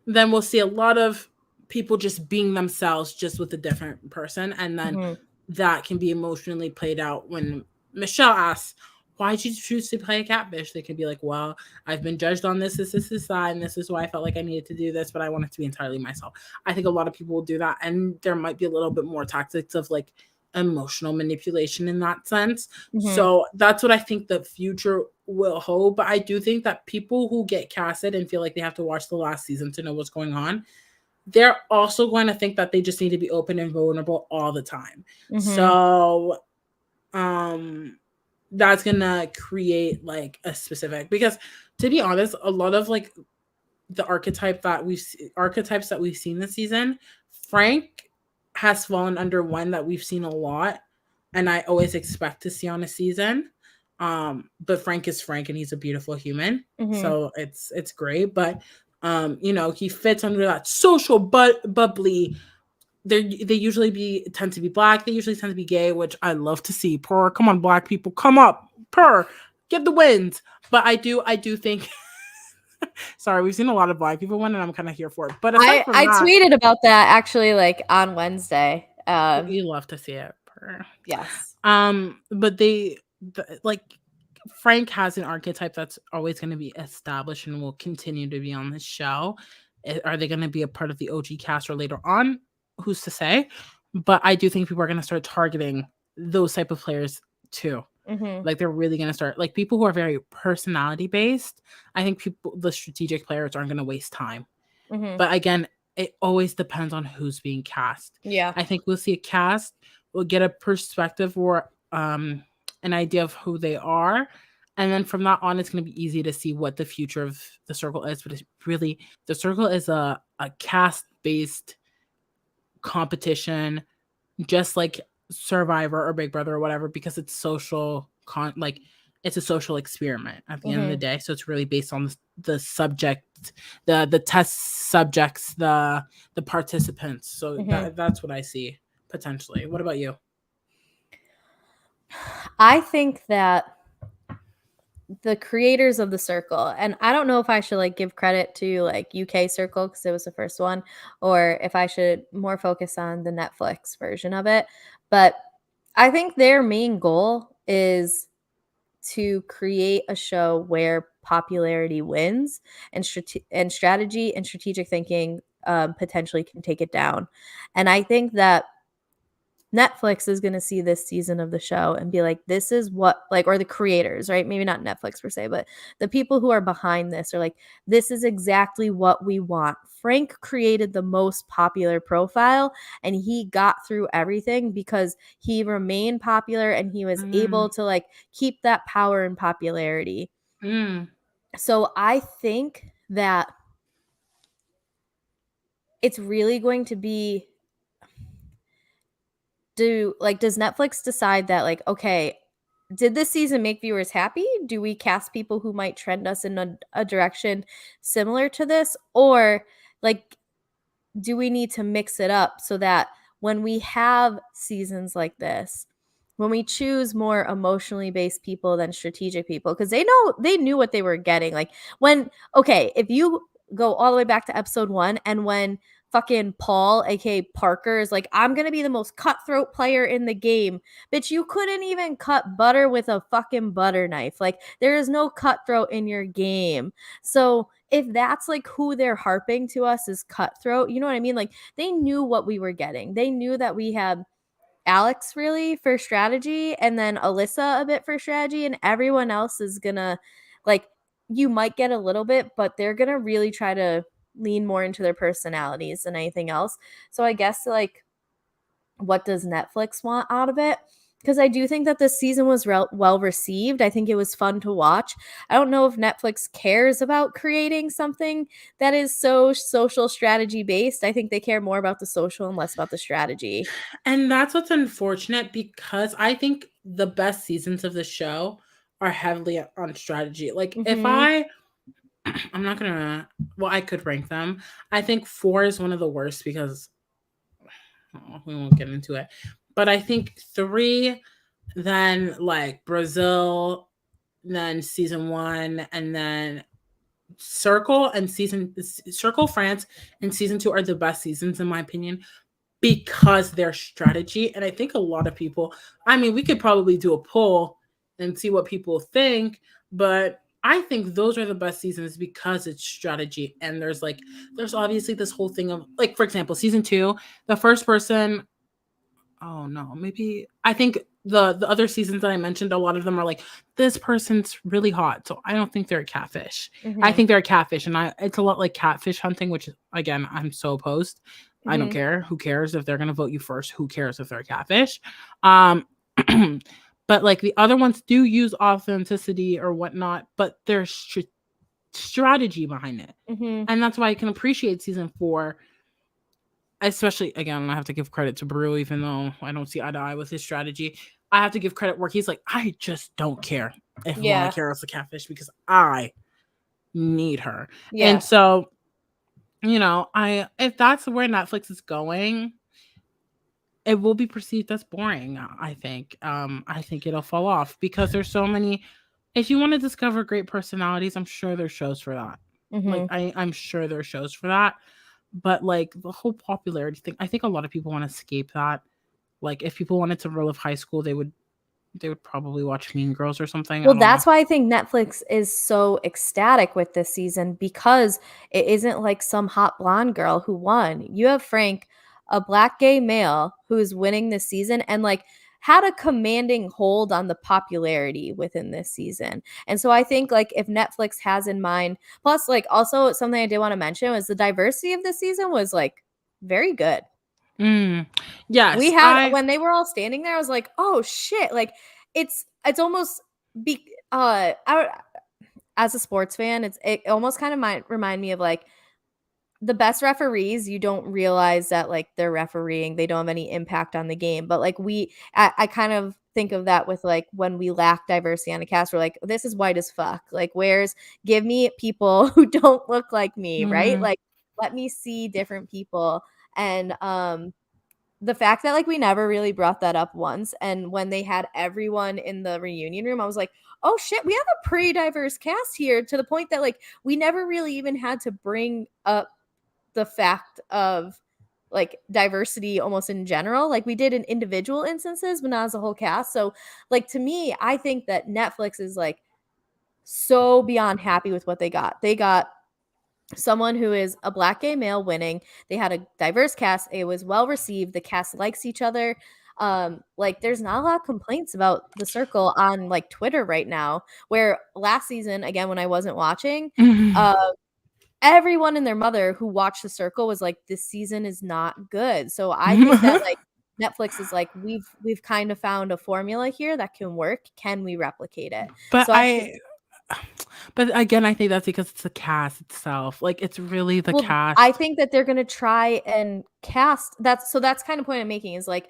then we'll see a lot of people just being themselves, just with a different person. And then Mhm. that can be emotionally played out when Michelle asks, why did you choose to play a catfish? They can be like, well, I've been judged on this, that, and this is why I felt like I needed to do this, but I wanted to be entirely myself. I think a lot of people will do that. And there might be a little bit more tactics of like emotional manipulation in that sense. Mhm. So that's what I think the future will hold. But I do think that people who get casted and feel like they have to watch the last season to know what's going on, they're also going to think that they just need to be open and vulnerable all the time. Mhm. So um that's gonna create like a specific, because to be honest, a lot of like the archetypes that we've seen this season, Frank has fallen under one that we've seen a lot, and I always expect to see on a season. But Frank is Frank, and he's a beautiful human, Mhm. so it's great. But he fits under that social bubbly. They usually tend to be black. They usually tend to be gay, which I love to see. Purr, come on, black people, come up, purr, get the wins. But I do think. Sorry, we've seen a lot of black people win, and I'm kind of here for it. But aside from I that, tweeted about that actually, like, on Wednesday. you love to see it. Purr. Yes. But like Frank has an archetype that's always going to be established and will continue to be on the show. Are they going to be a part of the OG cast or later on? Who's to say? But I do think people are going to start targeting those type of players too. Mhm. Like, they're really going to start, like, people who are very personality based. I think the strategic players aren't going to waste time. Mhm. But again, it always depends on who's being cast. Yeah. I think we'll see a cast, we'll get a perspective or an idea of who they are. And then from that on, it's going to be easy to see what the future of the circle is. But it's really, the circle is a cast based competition, just like Survivor or Big Brother or whatever, because it's like it's a social experiment at the end of the Mhm. day. So it's really based on the subject, the test subjects, the participants. So Mhm. that's what I see potentially. What about you? I think that the creators of the circle, and I don't know if I should like give credit to like UK circle because it was the first one, or if I should more focus on the Netflix version of it, but I think their main goal is to create a show where popularity wins and strategy and strategic thinking potentially can take it down. And I think that Netflix is going to see this season of the show and be like, this is what, like, or the creators, right? Maybe not Netflix per se, but the people who are behind this are like, this is exactly what we want. Frank created the most popular profile and he got through everything because he remained popular and he was able Mm, to like keep that power and popularity. mm, So I think that it's really going to be, does Netflix decide that, like, okay, did this season make viewers happy? Do we cast people who might trend us in a direction similar to this? Or, like, do we need to mix it up so that when we have seasons like this, when we choose more emotionally based people than strategic people, because they knew what they were getting. Like, when, okay, if you go all the way back to episode 1, and when fucking Paul, aka Parker, is like, I'm gonna be the most cutthroat player in the game, bitch, you couldn't even cut butter with a fucking butter knife. Like, there is no cutthroat in your game. So if that's like who they're harping to us is cutthroat, you know what I mean? Like, they knew what we were getting. They knew that we had Alex really for strategy, and then Alyssa a bit for strategy, and everyone else is gonna, like, you might get a little bit, but they're gonna really try to lean more into their personalities than anything else. So I guess, like, what does Netflix want out of it? Because I do think that this season was well received. I think it was fun to watch. I don't know if Netflix cares about creating something that is so social strategy based. I think they care more about the social and less about the strategy. And that's what's unfortunate, because I think the best seasons of the show are heavily on strategy. Like, if Mhm. I'm not gonna, well, I could rank them. I think 4 is one of the worst because we won't get into it. But I think 3, then like Brazil, then season 1, and then Circle France and season 2 are the best seasons in my opinion, because their strategy. And I think a lot of people, I mean, we could probably do a poll and see what people think, but I think those are the best seasons because it's strategy. And there's obviously this whole thing of, like, for example, season 2, the first person, oh no, maybe I think the other seasons that I mentioned, a lot of them are like, this person's really hot, so I don't think they're a catfish. I Mhm. think they're a catfish, and it's a lot like catfish hunting, which, again, I'm so opposed. I don't Mhm. care. Who cares if they're gonna vote you first? Who cares if they're a catfish? Um, but like the other ones do use authenticity or whatnot, but there's strategy behind it, Mhm. and that's why I can appreciate season 4. Especially, again, I have to give credit to Brew, even though I don't see eye to eye with his strategy. I have to give credit where he's like, I just don't care if Yeah. Monacaro's a catfish because I need her. And Yeah. so, I if that's where Netflix is going, it will be perceived as boring, I think. I think it'll fall off because there's so many. If you want to discover great personalities, I'm sure there's shows for that. Like, Mhm. I'm sure there's shows for that. But like the whole popularity thing, I think a lot of people want to escape that. Like, if people wanted to relive high school, they would probably watch Mean Girls or something. I Well, don't know. that's why I think Netflix is so ecstatic with this season, because it isn't like some hot blonde girl who won. You have Frank, a black gay male who is winning this season, and, like, had a commanding hold on the popularity within this season. And so I think, like, if Netflix has in mind, plus, like, also something I did want to mention was the diversity of this season was, like, very good. Mm, We yes, had, when they were all standing there, I was like, "Oh shit." Like, it's almost be I as a sports fan, it almost kind of might remind me of, like, the best referees, you don't realize that, like, they're refereeing, they don't have any impact on the game. But, like, I kind of think of that with, like, when we lack diversity on a cast, we're like, this is white as fuck. Like, give me people who don't look like me, right? Mhm. Like, let me see different people. And the fact that, like, we never really brought that up once, and when they had everyone in the reunion room, I was like, "Oh shit, we have a pretty diverse cast here," to the point that, like, we never really even had to bring up the fact of, like, diversity almost in general. Like, we did in individual instances, but not as a whole cast. So, like, to me, I think that Netflix is, like, so beyond happy with what they got. They got someone who is a black gay male winning. They had a diverse cast. It was well received. The cast likes each other. Like, there's not a lot of complaints about the circle on, like, Twitter right now. Where last season, again, when I wasn't watching, Mhm. uh, everyone and their mother who watched the circle was like, this season is not good. So I think that, like, Netflix is like, we've kind of found a formula here that can work. Can we replicate it? But So I think, But again, I think that's because it's the cast itself. Like, it's really the Well, I cast. think that they're gonna try and cast that's kind of point I'm making is like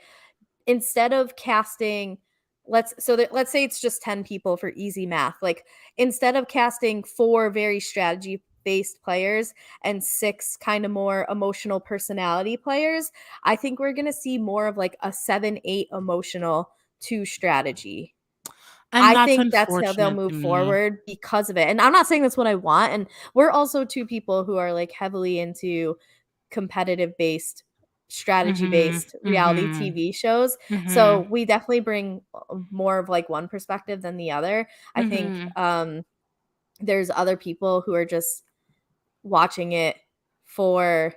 instead of casting let's say it's just 10 people for easy math. Like instead of casting 4 very strategy based players and 6 kind of more emotional personality players, I think we're going to see more of like a 7-8 emotional 2 strategy. And I that's think that's how they'll unfortunate to move me. forward because of it. And I'm not saying that's what I want. And we're also 2 people who are like heavily into competitive based, strategy Mhm. based reality Mhm. TV shows. So Mhm. we definitely bring more of like one perspective than the other. I think Mhm. there's other people who are just watching it for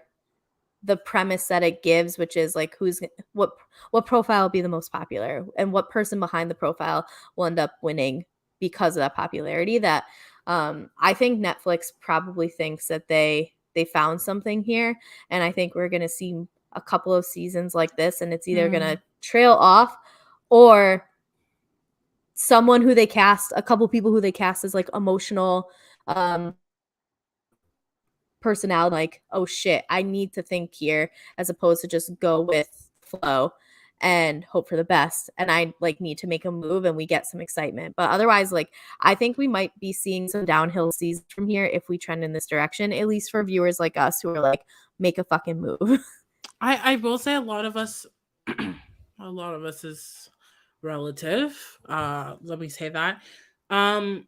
the premise that it gives, which is like what what profile will be the most popular and what person behind the profile will end up winning because of that popularity. That I think Netflix probably thinks that they found something here, and I think we're gonna see a couple of seasons like this, and it's either gonna Mm. trail off or someone who they cast, a couple people who they cast as like emotional um personality, like, oh shit, I need to think here as opposed to just go with flow and hope for the best. And I like need to make a move and we get some excitement. But otherwise, like I think we might be seeing some downhill seasons from here if we trend in this direction, at least for viewers like us who are like, make a fucking move. I will say a lot of us a lot of us is relative. Let me say that. Um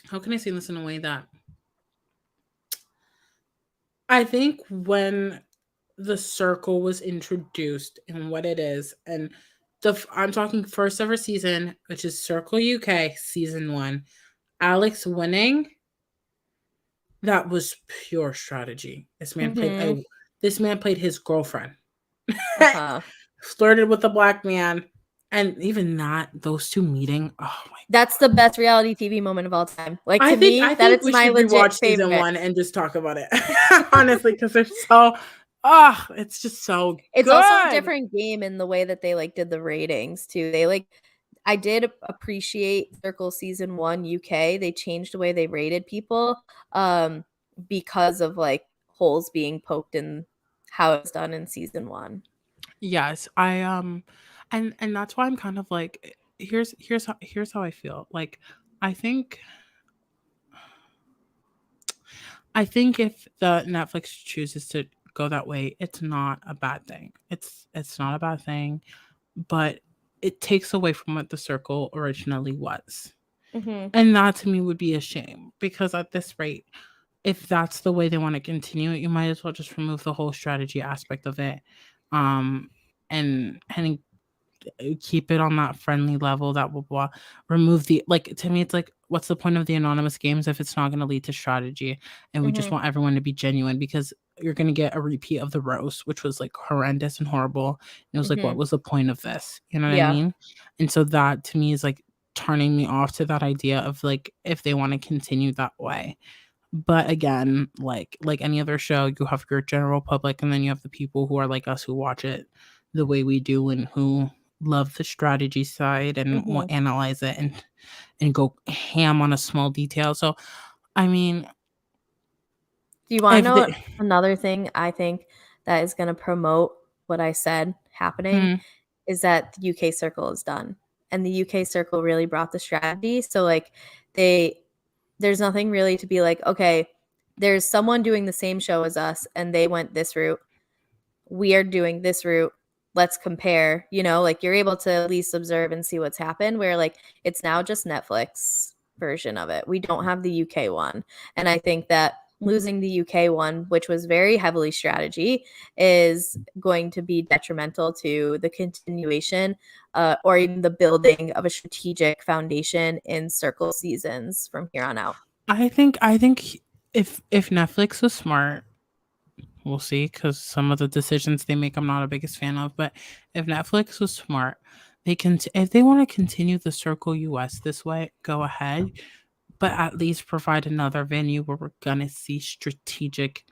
how can I say this in a way that I think when the circle was introduced and what it is, and I'm talking first ever season, which is Circle UK season 1. Alex winning, that was pure strategy. Mhm. This man played his girlfriend. Uh-huh. Flirted with a black man, and even that, those two meeting, oh my That's the best reality TV moment of all time. Like to I me, that think it's we my should legit rewatch season favorite. 1 and just talk about it. Honestly, because they're so oh, it's just so It's also a good. different game in the way that they, like, did the ratings too. They, like I did appreciate Circle season 1 UK. They changed the way they rated people, because of, like, holes being poked in how it's done in season 1. Yes, and that's why I'm kind of like here's how I feel. Like I think I think if the Netflix chooses to go that way, it's not a bad thing. It's not a bad thing, but it takes away from what the circle originally was. Mhm, And that to me would be a shame because at this rate, if that's the way they want to continue it, you might as well just remove the whole strategy aspect of it. Um and keep it on that friendly level, that blah, blah. Remove the like to me it's like what's the point of the anonymous games if it's not going to lead to strategy, and we just mhm, want everyone to be genuine because you're going to get a repeat of the roast, which was like horrendous and horrible. And it was like, what mhm. was the point of this? You know what I Yeah. mean? And so that to me is like turning me off to that idea of like if they want to continue that way. But again, like any other show, you have your general public and then you have the people who are like us who watch it the way we do and who love the strategy side and will Mhm. analyze it and go ham on a small detail. So I mean, Do you wanna if know they another thing I think that is gonna promote what I said happening? hmm, Is that the UK Circle is done, and the UK Circle really brought the strategy, so, like, they there's nothing really to be like, "Okay, there's someone doing the same show as us, and they went this route. We are doing this route. Let's compare." Like, you're able to at least observe and see what's happened, where, like, it's now just Netflix version of it. We don't have the UK one, and I think that losing the UK one, which was very heavily strategy, is going to be detrimental to the continuation, or even the building of a strategic foundation in Circle seasons from here on out. I think if Netflix was smart, we'll see because some of the decisions they make I'm not a biggest fan of. But if Netflix was smart, they can if they want to continue the Circle US this way, go ahead, but at least provide another venue where we're gonna see strategic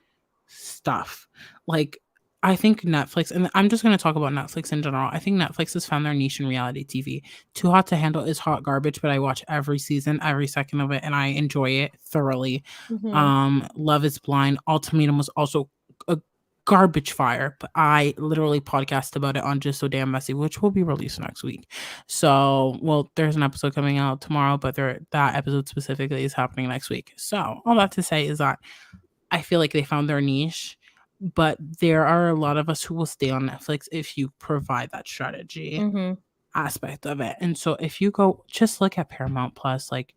stuff. Like I think Netflix, and I'm just going to talk about Netflix in general. I think Netflix has found their niche in reality TV. Too Hot to Handle is hot garbage, but I watch every season, every second of it, and I enjoy it thoroughly. Mhm. Love is Blind. Ultimatum was also a garbage fire, but I literally podcast about it on Just So Damn Messy, which will be released next week. So, well, there's an episode coming out tomorrow, but that episode specifically is happening next week. So, all that to say is that I feel like they found their niche, but there are a lot of us who will stay on Netflix if you provide that strategy Mhm. aspect of it. And so if you go just look at Paramount Plus, like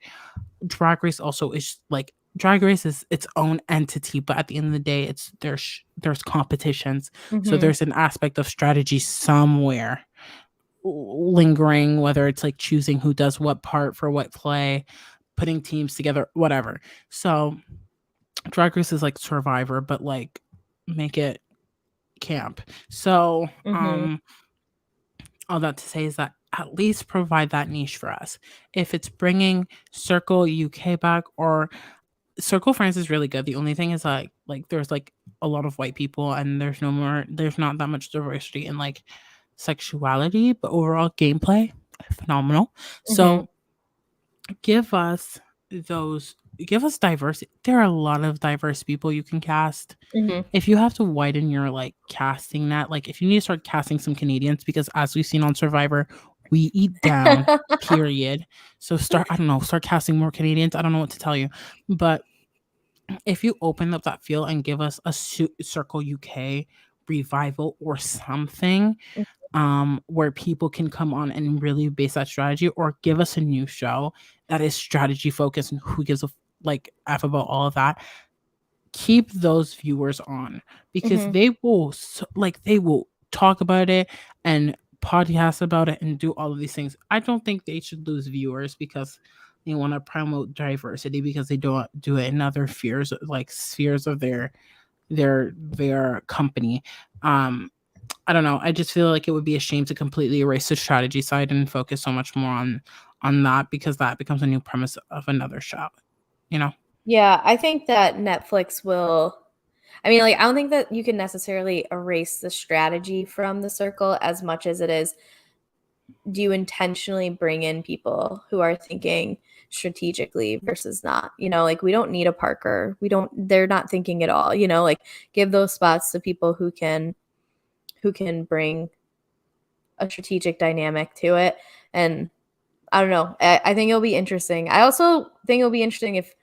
Drag Race also is like Drag Race is its own entity, but at the end of the day, it's there's competitions. So Mhm. there's an aspect of strategy somewhere lingering, whether it's like choosing who does what part for what play, putting teams together, whatever. So Drag Race is like Survivor, but like make it camp. So, Mhm. all that to say is that at least provide that niche for us. If it's bringing Circle UK back, or Circle France is really good. The only thing is like there's like a lot of white people, and there's not that much diversity in like sexuality, but overall gameplay phenomenal. Mhm. So give us give us diversity. There are a lot of diverse people you can cast. Mhm. If you have to widen your like casting net, like if you need to start casting some Canadians, because as we've seen on Survivor, we eat down, period. So start, I don't know, start casting more Canadians. I don't know what to tell you. But if you open up that field and give us a Circle UK revival or something, where people can come on and really base that strategy, or give us a new show that is strategy focused and who gives a like F about all of that, keep those viewers on, because Mhm. they will talk about it and podcast about it and do all of these things. I don't think they should lose viewers because they want to promote diversity, because they don't do it in other spheres of their company. um I don't know. I just feel like it would be a shame to completely erase the strategy side and focus so much more on that, because that becomes a new premise of another show, you know? Yeah, I think that Netflix will I mean, like, I don't think that you can necessarily erase the strategy from the circle as much as it is, do you intentionally bring in people who are thinking strategically versus not? You know, like we don't need a Parker. They're not thinking at all, you know, like give those spots to people who can bring a strategic dynamic to it. And I don't know. I think it'll be interesting. I also think it'll be interesting if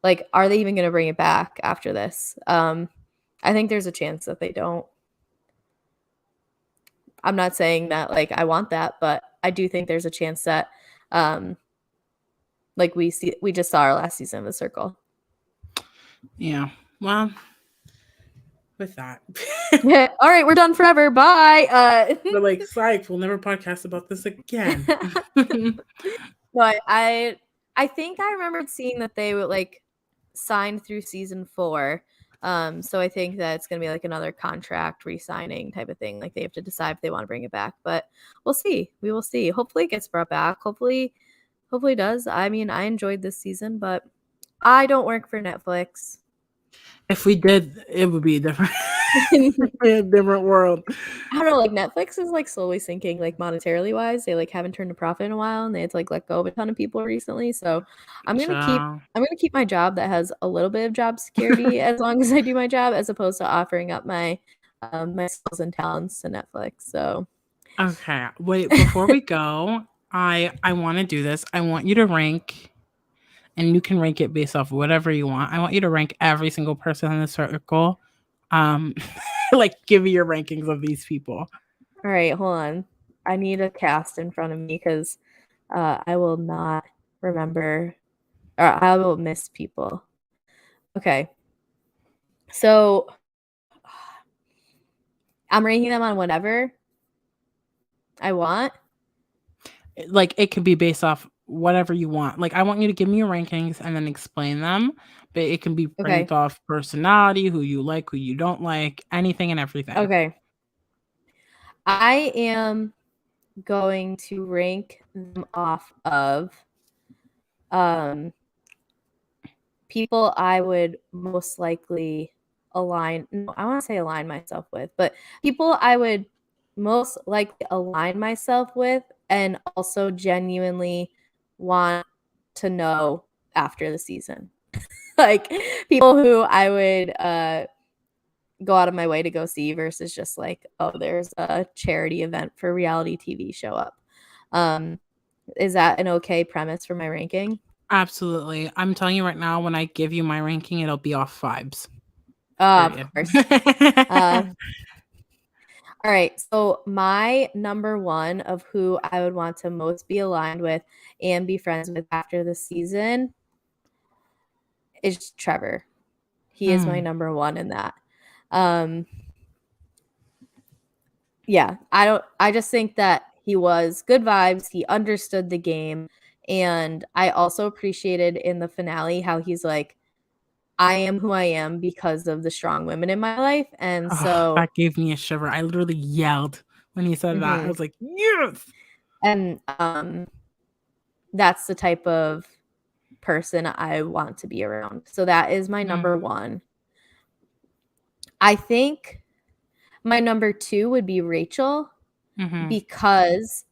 like are they even going to bring it back after this? I think there's a chance that they don't. I'm not saying that like I want that, but I do think there's a chance that um like we just saw our last season of The Circle. Yeah. Well, with that, All right, we're done forever. Bye. we're like, psych, we'll never podcast about this again. But I think I remembered seeing that they would like signed through season 4. So I think that it's gonna be like another contract re-signing type of thing. Like they have to decide if they want to bring it back. But we'll see. We will see. Hopefully it gets brought back. Hopefully it does. I mean, I enjoyed this season, but I don't work for Netflix. If we did, it would be a different, a different world. I don't know, like Netflix is like slowly sinking, like monetarily wise. They like haven't turned a profit in a while, and they had to like let go of a ton of people recently. So Child. I'm gonna keep my job that has a little bit of job security as long as I do my job, as opposed to offering up my skills and talents to Netflix. So Okay, wait, before we go, I want to do this. I want you to rank, and you can rank it based off whatever you want. I want you to rank every single person in the circle. Um, like give me your rankings of these people. all right, hold on. I need a cast in front of me because I will not remember or I will miss people. Okay. So I'm ranking them on whatever I want. Like it could be based off whatever you want. Like I want you to give me your rankings and then explain them, but it can be ranked Okay. off personality, who you like, who you don't like, anything and everything. Okay. I am going to rank them off of um people I would most likely align myself with, but people I would most likely align myself with and also genuinely want to know after the season. Like people who I would go out of my way to go see versus just like, oh, there's a charity event for reality TV show up. Is that an okay premise for my ranking? Absolutely. I'm telling you right now, when I give you my ranking, it'll be off vibes. Of Period. course. Uh, all right. So my number one of who I would want to most be aligned with and be friends with after the season is Trevor. He is my number one in that. Yeah, I just think that he was good vibes, he understood the game, and I also appreciated in the finale how he's like, "I am who I am because of the strong women in my life," and Oh, so that gave me a shiver. I literally yelled when he said that. I mhm, was like, "Yes!" and, that's the type of person I want to be around, so that is my Mm, number 1. I think my number 2 would be Rachel mhm, because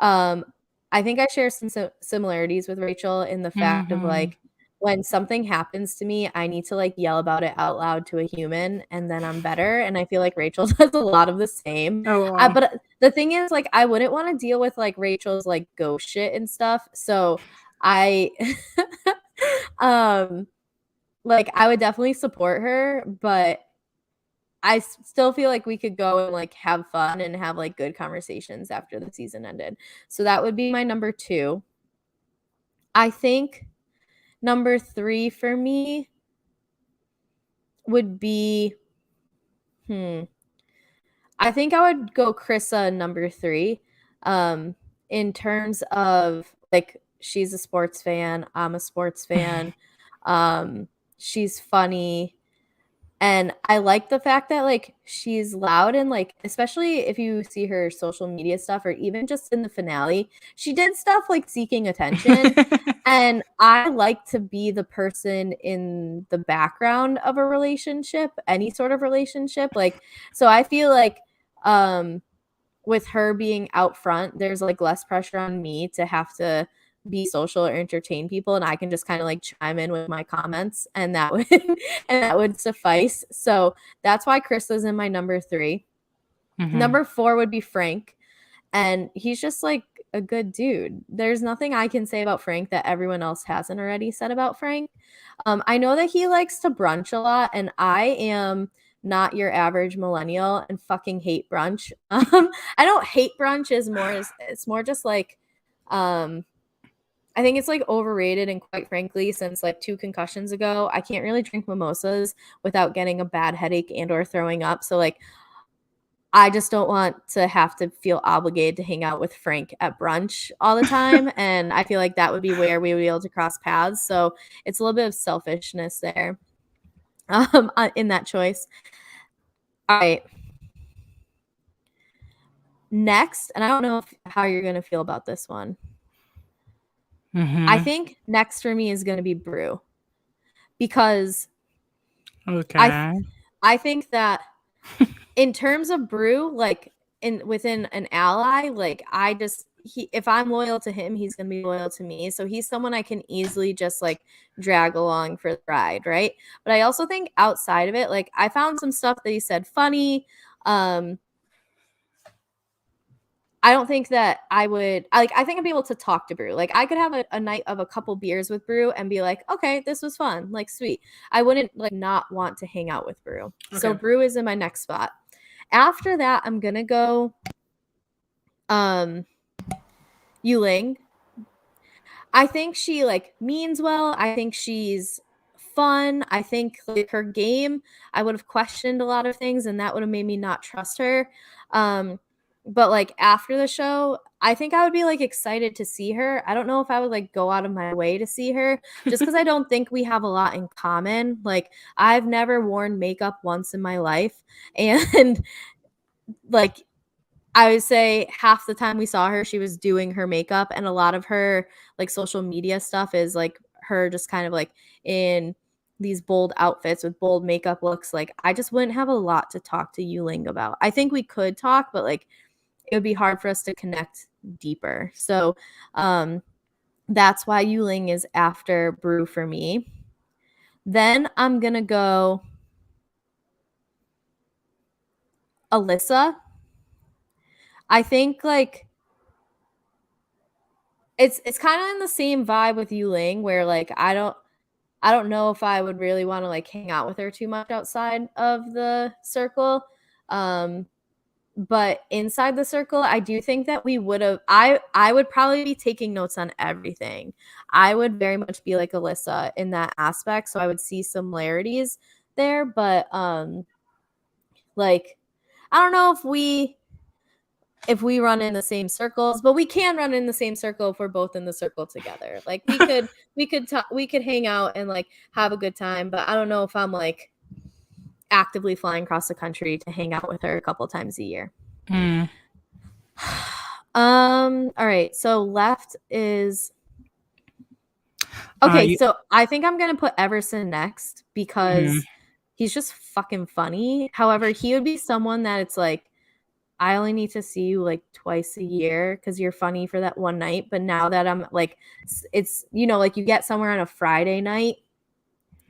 Um, I think I share some similarities with Rachel in the fact of mhm. like when something happens to me, I need to like yell about it out loud to a human and then I'm better. And I feel like Rachel does a lot of the same. Oh, wow. But the thing is, like, I wouldn't want to deal with like Rachel's like ghost shit and stuff. So I, um, like, I would definitely support her, but I still feel like we could go and like have fun and have like good conversations after the season ended. So that would be my number 2. I think number 3 for me would be hmm, I think I would go Krissa number 3. Um, in terms of like she's a sports fan, I'm a sports fan. Um, she's funny. And I like the fact that, like, she's loud and, like, especially if you see her social media stuff or even just in the finale, she did stuff like seeking attention. And I like to be the person in the background of a relationship, any sort of relationship. Like, so I feel like um with her being out front, there's like less pressure on me to have to be social or entertain people and I can just kind of like chime in with my comments and that would and that would suffice. So that's why Chris is in my number 3. Mhm, Number 4 would be Frank and he's just like a good dude. There's nothing I can say about Frank that everyone else hasn't already said about Frank. I know that he likes to brunch a lot, and I am not your average millennial and fucking hate brunch. I don't hate brunch as more as it's more just like, um, I think it's like overrated, and quite frankly, since like 2 concussions ago, I can't really drink mimosas without getting a bad headache and or throwing up. So like I just don't want to have to feel obligated to hang out with Frank at brunch all the time, and I feel like that would be where we would be able to cross paths, so it's a little bit of selfishness there, in that choice. Alright, next, and I don't know how you're gonna feel about this one. I mhm. think next for me is gonna be Brew, because I th Okay. I think that in terms of Brew, like, in within an ally, like, I just he if I'm loyal to him, he's gonna be loyal to me, so he's someone I can easily just, like, drag along for the ride, right? But I also think outside of it, like, I found some stuff that he said funny, um, I don't think that I think I'd be able to talk to Brew, like, I could have a night of a couple beers with Brew and be like, "Okay, this was fun, like, sweet." I wouldn't, like, not want to hang out with Brew. So Okay. Brew is in my next spot. After that, I'm gonna go um Yuling. I think she like means well. I think she's fun. I think like her game, I would have questioned a lot of things and that would have made me not trust her. Um but like after the show, I think I would be like excited to see her. I don't know if I would like go out of my way to see her just cuz I don't think we have a lot in common. Like I've never worn makeup once in my life and like I would say half the time we saw her, she was doing her makeup, and a lot of her, like, social media stuff is, like, her just kind of, like, in these bold outfits with bold makeup looks, like I just wouldn't have a lot to talk to Yuling about. I think we could talk, but like it would be hard for us to connect deeper. So that's why Yuling is after Brew for me. Then I'm gonna go Alyssa. I think like it's kind of in the same vibe with Yuling, where like I don't know if I would really want to like hang out with her too much outside of the circle. Um, but inside the circle, I do think that we would have I would probably be taking notes on everything. I would very much be like Alyssa in that aspect, so I would see similarities there, but like I don't know if we run in the same circles, but we can run in the same circle if we're both in the circle together. Like we could hang out and like have a good time, but I don't know if I'm like actively flying across the country to hang out with her a couple times a year. Mm. All right. So left is okay. You, So I think I'm gonna put Everson next mm, because he's just fucking funny. However, he would be someone that it's like I only need to see you like twice a year because you're funny for that one night. But now that I'm like, it's, you know, like you get somewhere on a Friday night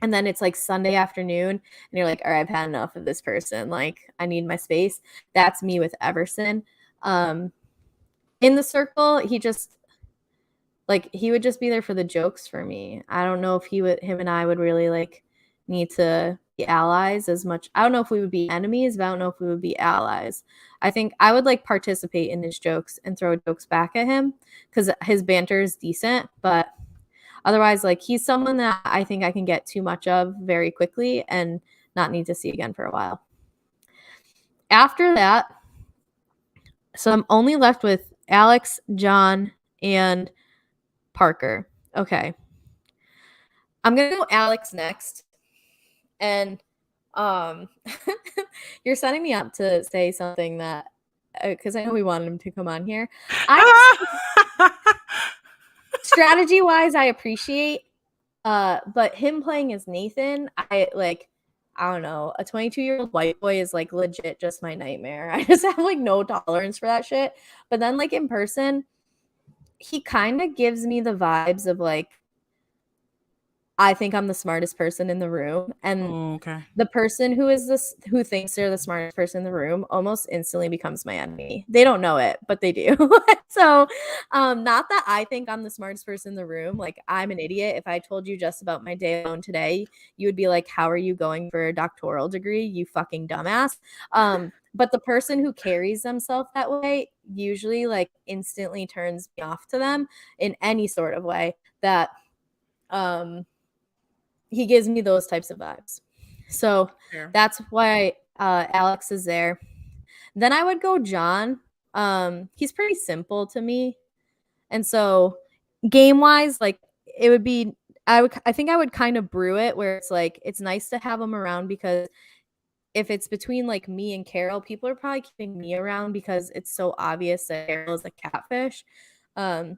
and then it's like Sunday afternoon and you're like, all right, I've had enough of this person. Like, I need my space. That's me with Everson. In the circle, he just, like, he would just be there for the jokes for me. I don't know if him and I would really like need to be allies as much. I don't know if we would be enemies, but I don't know if we would be allies. I think I would like participate in his jokes and throw jokes back at him because his banter is decent, but otherwise, like he's someone that I think I can get too much of very quickly and not need to see again for a while. After that, so I'm only left with Alex, John, and Parker. Okay. I'm gonna go Alex next. And um you're setting me up to say something that because I know we wanted him to come on here. I strategy wise I appreciate but him playing as Nathan, I don't know, a 22-year-old white boy is like legit just my nightmare. I just have like no tolerance for that shit. But then like in person, he kind of gives me the vibes of like I think I'm the smartest person in the room. And oh, okay. the person who thinks they're the smartest person in the room almost instantly becomes my enemy. They don't know it, but they do. So, not that I think I'm the smartest person in the room. Like I'm an idiot. If I told you just about my day alone today, you would be like, "How are you going for a doctoral degree? You fucking dumbass." But the person who carries themselves that way usually like instantly turns me off to them in any sort of way that um he gives me those types of vibes. So Fair. that's why Alex is there. Then I would go John. He's pretty simple to me. And so game wise, like it would be I think I would kind of brew it where it's like it's nice to have him around because if it's between like me and Carol, people are probably keeping me around because it's so obvious that Carol is a catfish. Um,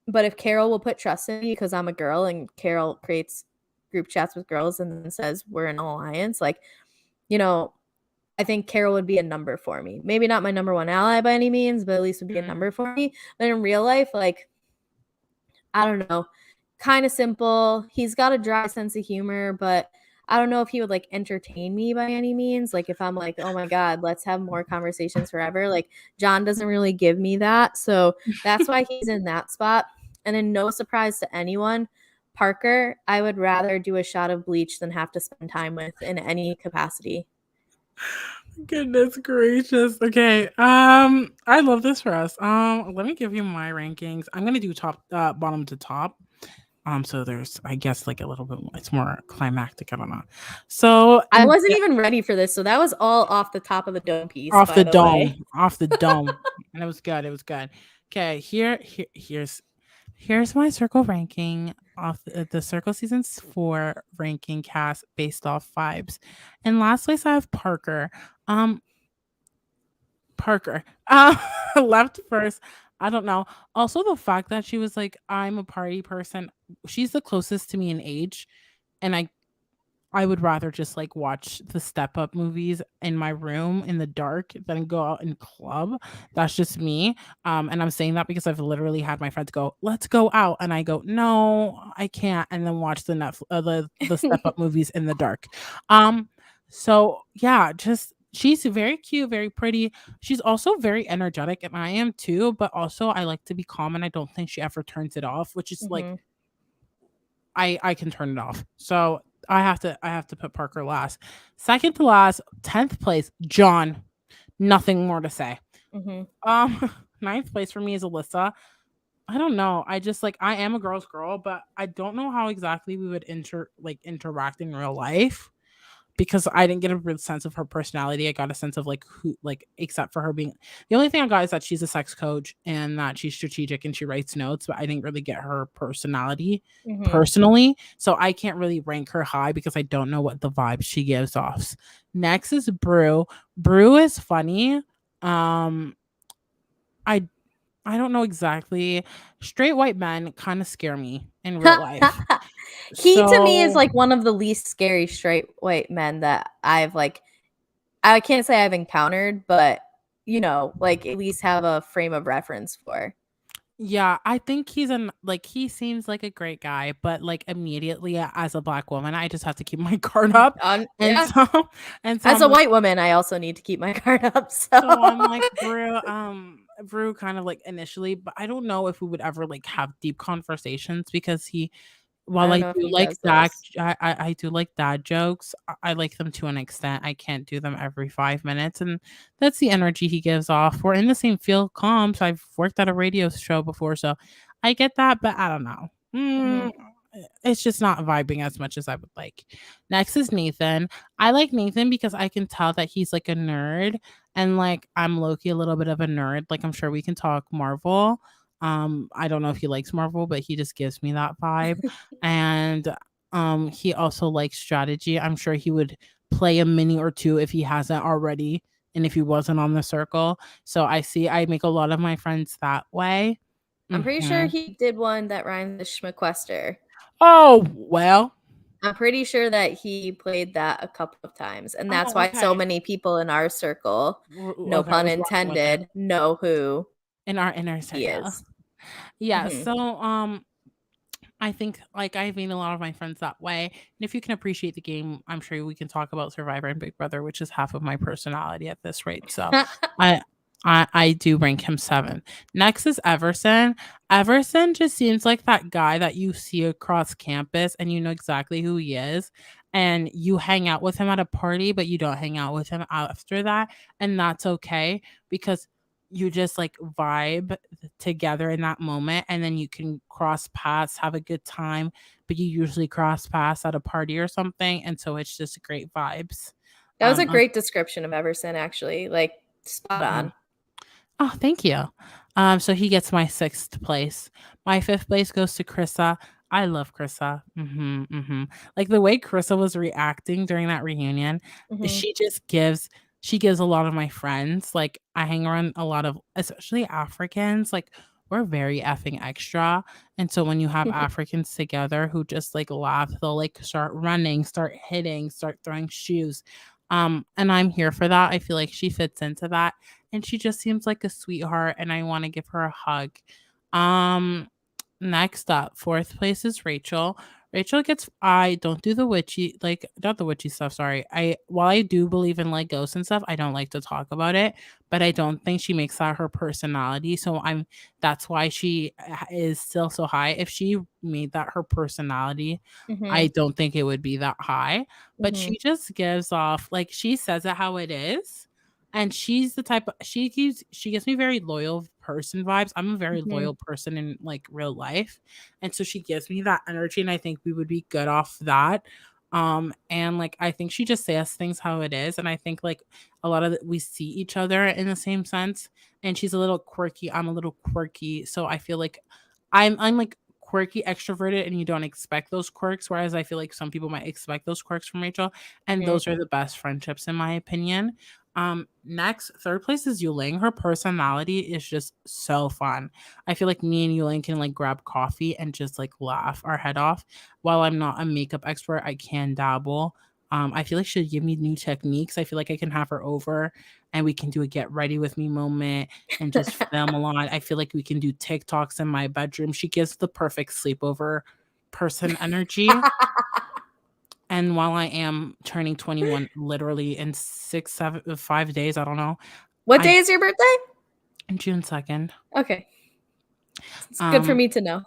but if Carol will put trust in me because I'm a girl and Carol creates group chats with girls and then says we're an alliance, like, you know, I think Carol would be a number for me. Maybe not my number one ally by any means, but at least would be a number for me. But in real life, like, I don't know, kind of simple. He's got a dry sense of humor, but I don't know if he would like entertain me by any means. Like if I'm like, oh my God, let's have more conversations forever. Like John doesn't really give me that. So that's why he's in that spot. And then no surprise to anyone, Parker, I would rather do a shot of bleach than have to spend time with in any capacity. Goodness gracious. Okay. I love this for us. Let me give you my rankings. I'm gonna do top bottom to top. So there's I guess like a little bit more, it's more climactic, I don't know. So I wasn't even ready for this. So that was all off the top of the dome piece, off by the the way. dome. Off the dome. And it was good. It was good. Okay, here's my circle ranking off the circle seasons 4 ranking cast based off vibes. And last place I have Parker. Parker. Left first. I don't know. Also, the fact that she was like, I'm a party person. She's the closest to me in age. and I would rather just like watch the Step Up movies in my room in the dark than go out and club. That's just me. And I'm saying that because I've literally had my friends go, "Let's go out," and I go, "No, I can't," and then watch the Step Up movies in the dark. Um, so yeah, just she's very cute, very pretty. She's also very energetic, and I am too. But also, I like to be calm, and I don't think she ever turns it off, which is like Mhm, I can turn it off. So I have to put Parker last. Second to last, 10th place, John. Nothing more to say. mhm. Ninth place for me is Alyssa. I don't know. I just like I am a girl's girl, but I don't know how exactly we would interact in real life because I didn't get a real sense of her personality. I got a sense of like who, like, except for her being the only thing I got is that she's a sex coach and that she's strategic and she writes notes, but I didn't really get her personality Mhm. personally. So I can't really rank her high because I don't know what the vibe she gives off. Next is Brew. Brew is funny. Um, I I don't know exactly. Straight white men kind of scare me in real life. He to me is So like one of the least scary straight white men that I've like I can't say I've encountered, but like at least have a frame of reference for. yeah, I think he's an like he seems like a great guy, but like immediately as a black woman, I just have to keep my guard up. And Yeah. so and so As I'm a like white woman, I also need to keep my guard up. so I'm So like Brew kind of like initially, but I don't know if we would ever like have deep conversations because he I while don't I know if do he like does that, those. I do like dad jokes. I like them to an extent. I can't do them every 5 minutes, and that's the energy he gives off. We're in the same field, comms. I've worked at a radio show before, so I get that. But I don't know. Mhm. It's just not vibing as much as I would like. Next is Nathan. I like Nathan because I can tell that he's like a nerd, and like I'm Loki, a little bit of a nerd. Like I'm sure we can talk Marvel. I don't know if he likes Marvel, but he just gives me that vibe. And he also likes strategy. I'm sure he would play a mini or two if he hasn't already and if he wasn't on the circle. So I make a lot of my friends that way. I'm pretty sure Mhm. he did one that rhymes with Schmequester. Oh, well. I'm pretty sure that he played that a couple of times, and that's Oh, why so okay. many people in our circle, no Okay, I pun was rocking with it intended, know who in our inner he circle. is. Yeah, Mhm. so I think like I've made a lot of my friends that way. And if you can appreciate the game, I'm sure we can talk about Survivor and Big Brother, which is half of my personality at this rate. So I I do rank him 7. Next is Everson. Everson just seems like that guy that you see across campus and you know exactly who he is. And you hang out with him at a party, but you don't hang out with him after that. And that's okay because you just like vibe together in that moment and then you can cross paths, have a good time, but you usually cross paths at a party or something. And so it's just great vibes. That was a Um, great description of Everson, actually, like, spot mhm. on. Oh, thank you. So he gets my 6th place. My 5th place goes to Krissa. I love Krissa. Like the way Krissa was reacting during that reunion, Mhm. she just gives a lot of my friends. Like I hang around a lot of especially Africans, like we're very effing extra. And so when you have Africans together who just like laugh, they'll like start running, start hitting, start throwing shoes. And I'm here for that. I feel like she fits into that and she just seems like a sweetheart and I want to give her a hug. Um Next up, 4th place is Rachel. Rachel gets I don't do the witchy like not the witchy stuff, sorry. I while I do believe in like ghosts and stuff, I don't like to talk about it, but I don't think she makes that her personality. So I'm that's why she is still so high. If she made that her personality, I Mhm. don't think it would be that high. But Mhm. she just gives off like she says it how it is and she's the type of she gives me very loyal person vibes. I'm a very Mhm. loyal person in like real life. And so she gives me that energy and I think we would be good off that. And like I think she just says things how it is. And I think like a lot of we see each other in the same sense. And she's a little quirky. I'm a little quirky. So I feel like I'm like quirky extroverted and you don't expect those quirks. Whereas I feel like some people might expect those quirks from Rachel. And Mhm. those are the best friendships in my opinion. Next, third place is Yuling. Her personality is just so fun. I feel like me and Yuling can like grab coffee and just like laugh our head off. While I'm not a makeup expert, I can dabble. I feel like she'll give me new techniques. I feel like I can have her over and we can do a get ready with me moment and just film a lot. I feel like we can do TikToks in my bedroom. She gives the perfect sleepover person energy. And while I am turning 21 literally in 6, 7, 5 days, I don't know. What I day is your birthday? June 2nd. Okay. It's good for Um me to know.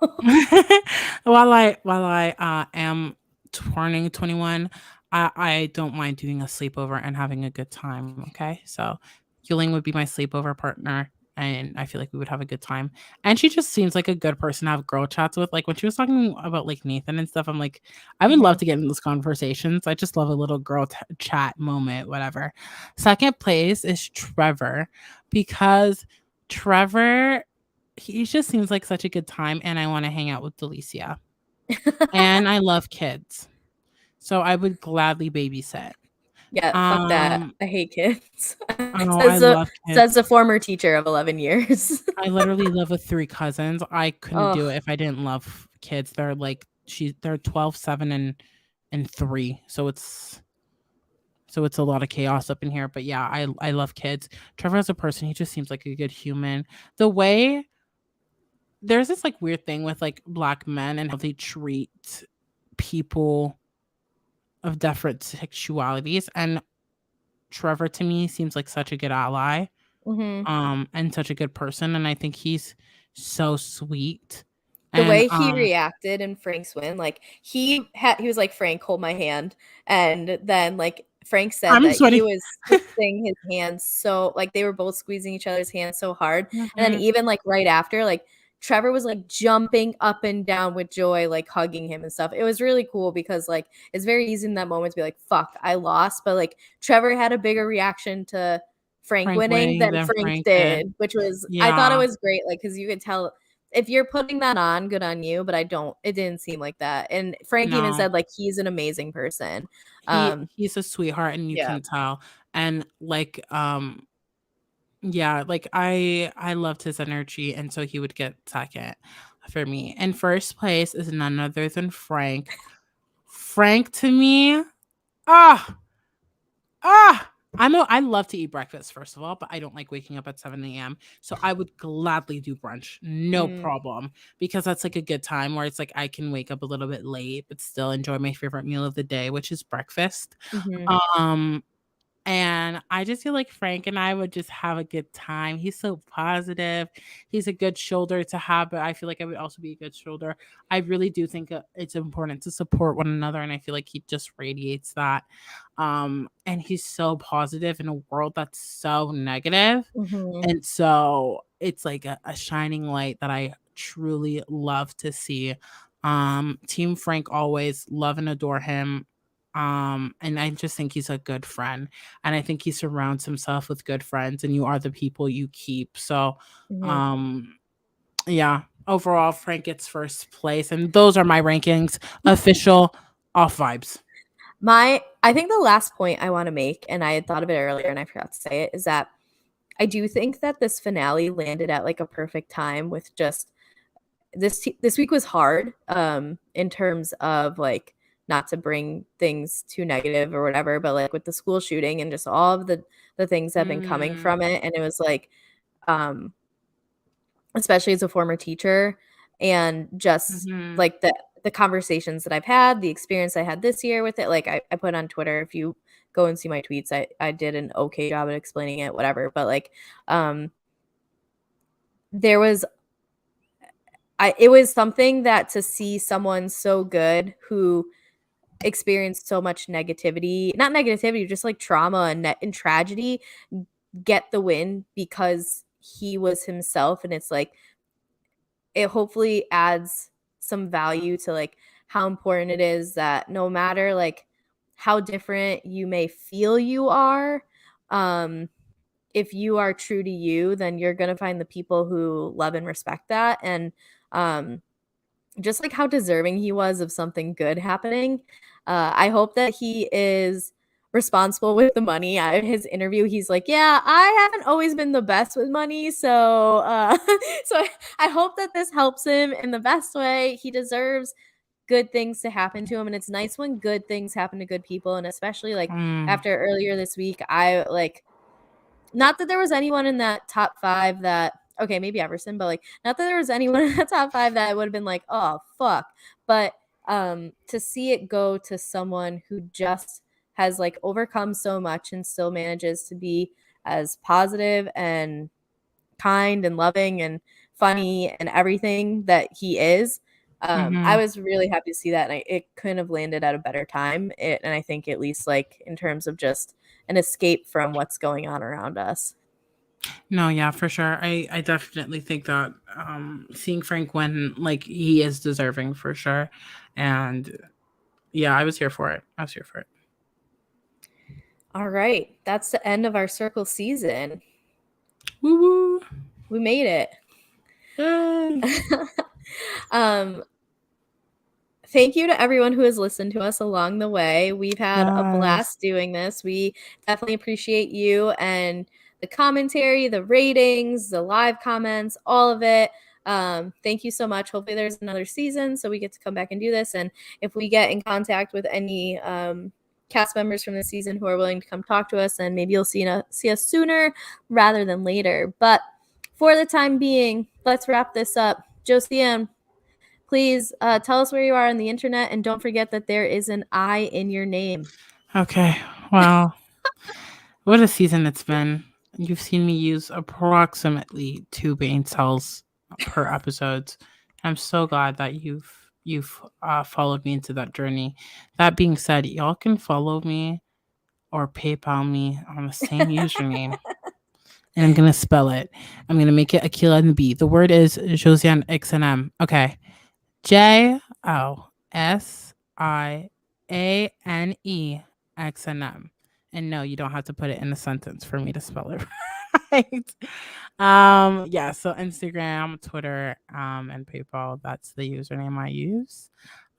while I am turning 21, I don't mind doing a sleepover and having a good time. Okay, so Yuling would be my sleepover partner, and I feel like we would have a good time. And she just seems like a good person to have girl chats with. Like when she was talking about like Nathan and stuff, I'm like, I would love Mhm. to get in those conversations. I just love a little girl chat moment, whatever. Second place is Trevor because Trevor he just seems like such a good time, and I wanna hang out with Delicia. And I love kids, so I would gladly babysit. Yeah, fuck that. Um, I hate kids. oh, I Says a love says a kids. former teacher of 11 years. I literally live with 3 cousins. I couldn't do Oh, it if I didn't love kids. They're 12, 7, and 3, so it's a lot of chaos up in here, but yeah, I love kids. Trevor as a person, he just seems like a good human. The way there's this, like, weird thing with, like, Black men and how they treat people of different sexualities, and Trevor to me seems like such a good ally, mhm. and such a good person, and I think he's so sweet, The and, way he reacted in Frank's win, like, he was like, "Frank, hold my hand," and then, like, Frank said I'm that he sweaty. was squeezing his hands so like, they were both squeezing each other's hands so hard, and then Mhm. even, like, right after, like, Trevor was, like, jumping up and down with joy, like, hugging him and stuff. It was really cool because, like, it's very easy in that moment to be like, "Fuck, I lost," but, like, Trevor had a bigger reaction to Frank Frank winning winning than than Frank Frank did. did, which was I thought it Yeah. was great, like, because you could tell if you're putting that on, good on you, but I don't it didn't seem like that, and Frank even No. said, like, he's an amazing person. He's a sweetheart, and you Yeah. can tell, and, like, yeah, like, I loved his energy, and so he would get 2nd for me. And 1st place is none other than Frank. Frank to me, ah! I love to eat breakfast, first of all, but I don't like waking up at 7 AM, so I would gladly do brunch, no Mm, problem, because that's, like, a good time where it's like I can wake up a little bit late, but still enjoy my favorite meal of the day, which is breakfast. mhm, Um and I just feel like Frank and I would just have a good time. He's so positive. He's a good shoulder to have, but I feel like I would also be a good shoulder. I really do think it's important to support one another, and I feel like he just radiates that. And he's so positive in a world that's so negative. mhm, And so it's like a shining light that I truly love to see. Team Frank always love and adore him. And I just think he's a good friend. And I think he surrounds himself with good friends, and you are the people you keep. So mhm. um yeah, overall Frank gets 1st place. And those are my rankings. Official off vibes. I think the last point I wanna make, and I had thought of it earlier and I forgot to say it, is that I do think that this finale landed at, like, a perfect time with just this week was hard, in terms of, like, not to bring things too negative or whatever, but, like, with the school shooting and just all of the things that have been coming Mm, from it, and it was like, um, especially as a former teacher and just, mhm. like, the conversations that I've had, the experience I had this year with it, like, I put on Twitter, if you go and see my tweets, I did an okay job at explaining it, whatever, but, like, um, there was it was something that to see someone so good who experienced so much negativity, not negativity, just like trauma and tragedy, get the win because he was himself, and it's like it hopefully adds some value to like how important it is that no matter like how different you may feel you are, um if you are true to you, then you're going to find the people who love and respect that, and um just like how deserving he was of something good happening. I hope that he is responsible with the money. His interview, he's like, "Yeah, I haven't always been the best with money, so so I hope that this helps him in the best way. He deserves good things to happen to him, and it's nice when good things happen to good people, and especially like Mm, after earlier this week, I like not that there was anyone in that top 5 that okay, maybe Everson, but, like, not that there was anyone in that top 5 that I would've been like, "Oh, fuck." But, to see it go to someone who just has, like, overcome so much and still manages to be as positive and kind and loving and funny and everything that he is, I mhm. was really happy to see that, and it couldn't have landed at a better time, and I think at least, like, in terms of just an escape from what's going on around us. No, yeah, for sure. I definitely think that seeing Frank win, like, he is deserving for sure. And yeah, I was here for it. I was here for it. All right, that's the end of our circle season. Woo woo. We made Yay. it. um, Thank you to everyone who has listened to us along the way. We've had a Yes. blast doing this. We definitely appreciate you and the commentary, the ratings, the live comments, all of it. Thank you so much. Hopefully, there's another season so we get to come back and do this. And if we get in contact with any cast members from the season who are willing to come talk to us, and maybe you'll see us sooner rather than later. But for the time being, let's wrap this up. Josiane, please tell us where you are on the internet, and don't forget that there is an I in your name. Okay. Well, what a season it's been. You've seen me use approximately 2 brain cells per episode. I'm so glad that you've followed me into that journey. That being said, y'all can follow me or PayPal me on the same username. And I'm gonna spell it. I'm gonna make it Akila and B. The word is Josiane XNM. Okay. JOSIANEXNM. And no, you don't have to put it in a sentence for me to spell it right. Yeah, so Instagram, Twitter, and PayPal, that's the username I use.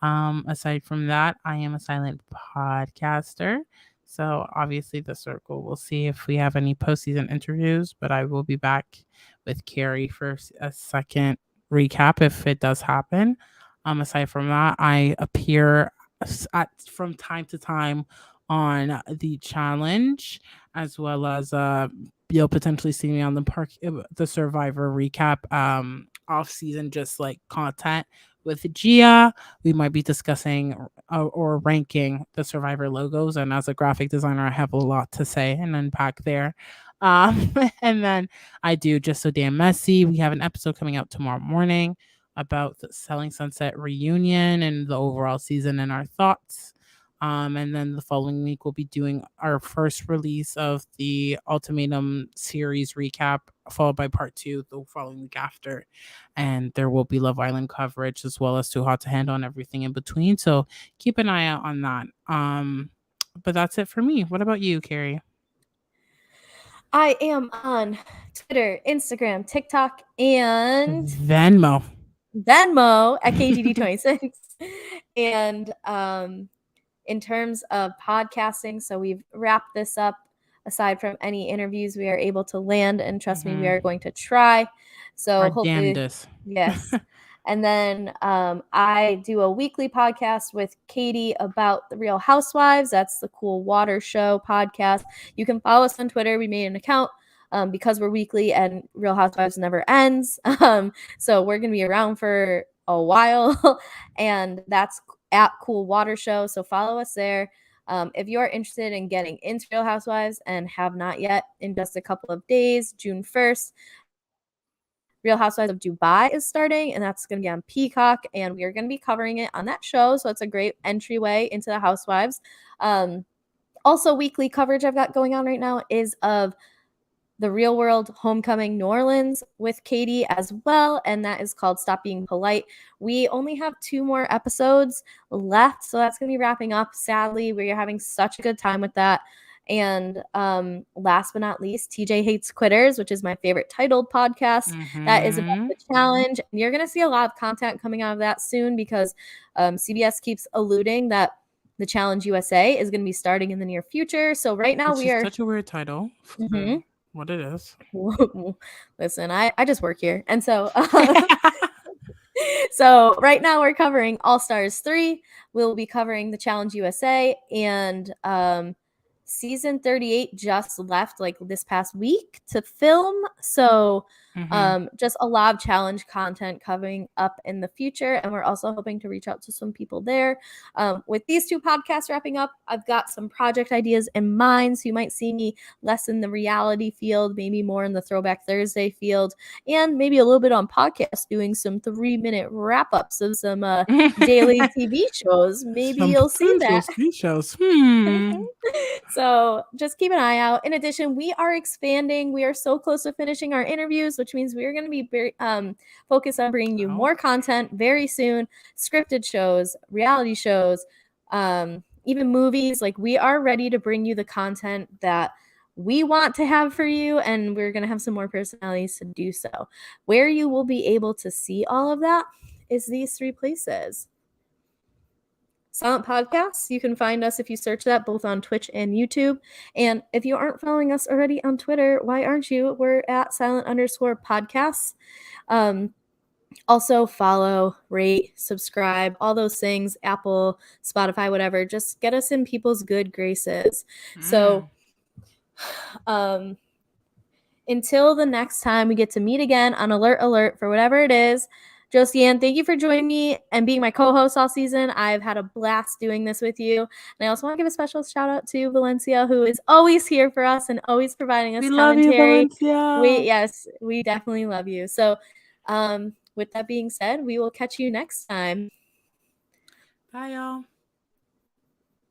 Aside from that, I am a silent podcaster. So obviously the circle, we'll see if we have any postseason interviews, but I will be back with Kari for a second recap if it does happen. Aside from that, I appear from time to time on the challenge, as well as you'll potentially see me on the Survivor recap off season, just like content with Gia. We might be discussing or ranking the Survivor logos, and as a graphic designer, I have a lot to say and unpack there. And then I do Just So Damn Messy. We have an episode coming out tomorrow morning about the Selling Sunset reunion and the overall season and our thoughts. And then the following week, we'll be doing our first release of the Ultimatum series recap, followed by part 2 the following week after. And there will be Love Island coverage as well as Too Hot to Handle and everything in between. So keep an eye out on that. But that's it for me. What about you, Kari? I am on Twitter, Instagram, TikTok, and Venmo. Venmo at KGD26. And in terms of podcasting, so we've wrapped this up. Aside from any interviews we are able to land, and trust me, we Mm-hmm. are going to try. So Our hopefully, damnedest. yes. And then I do a weekly podcast with Katie about the Real Housewives. That's the Cool Water Show podcast. You can follow us on Twitter. We made an account because we're weekly and Real Housewives never ends. So we're going to be around for a while. And that's at Cool Water Show. So follow us there. If you are interested in getting into Real Housewives and have not yet, in just a couple of days, June 1st, Real Housewives of Dubai is starting, and that's going to be on Peacock, and we are going to be covering it on that show. So it's a great entryway into the Housewives. Also, weekly coverage I've got going on right now is of the Real World Homecoming New Orleans with Katie as well, and that is called Stop Being Polite. We only have 2 more episodes left, so that's going to be wrapping up. Sadly, we're having such a good time with that. And last but not least, TJ Hates Quitters, which is my favorite titled podcast. That is about Mm-hmm. the challenge. And you're going to see a lot of content coming out of that soon because CBS keeps alluding that The Challenge USA is going to be starting in the near future. So right now Which we is are. such a weird title for Mhm. what it is. Listen, I just work here. And so so right now we're covering All Stars 3. We'll be covering the Challenge USA, and season 38 just left like this past week to film. So just a lot of challenge content coming up in the future, and we're also hoping to reach out to some people there. With these 2 podcasts wrapping up, I've got some project ideas in mind, so you might see me less in the reality field, maybe more in the Throwback Thursday field, and maybe a little bit on podcasts, doing some 3-minute wrap-ups of some daily TV shows. Maybe Some you'll see potential that. ski shows. So just keep an eye out. In addition, we are expanding. We are so close to finishing our interviews, which means we are going to be very focused on bringing you more content very soon. Scripted shows, reality shows, even movies. Like, we are ready to bring you the content that we want to have for you, and we're going to have some more personalities to do so. Where you will be able to see all of that is these 3 places. Silent Podcasts, you can find us if you search that, both on Twitch and YouTube. And if you aren't following us already on Twitter, why aren't you? We're at silent_podcasts. Also follow, rate, subscribe, all those things, Apple, Spotify, whatever. Just get us in people's good graces. So until the next time we get to meet again on Alert for whatever it is, Josiane, thank you for joining me and being my co-host all season. I've had a blast doing this with you. And I also want to give a special shout out to Valencia, who is always here for us and always providing us commentary. Love you, Valencia. We definitely love you. So with that being said, we will catch you next time. Bye, y'all.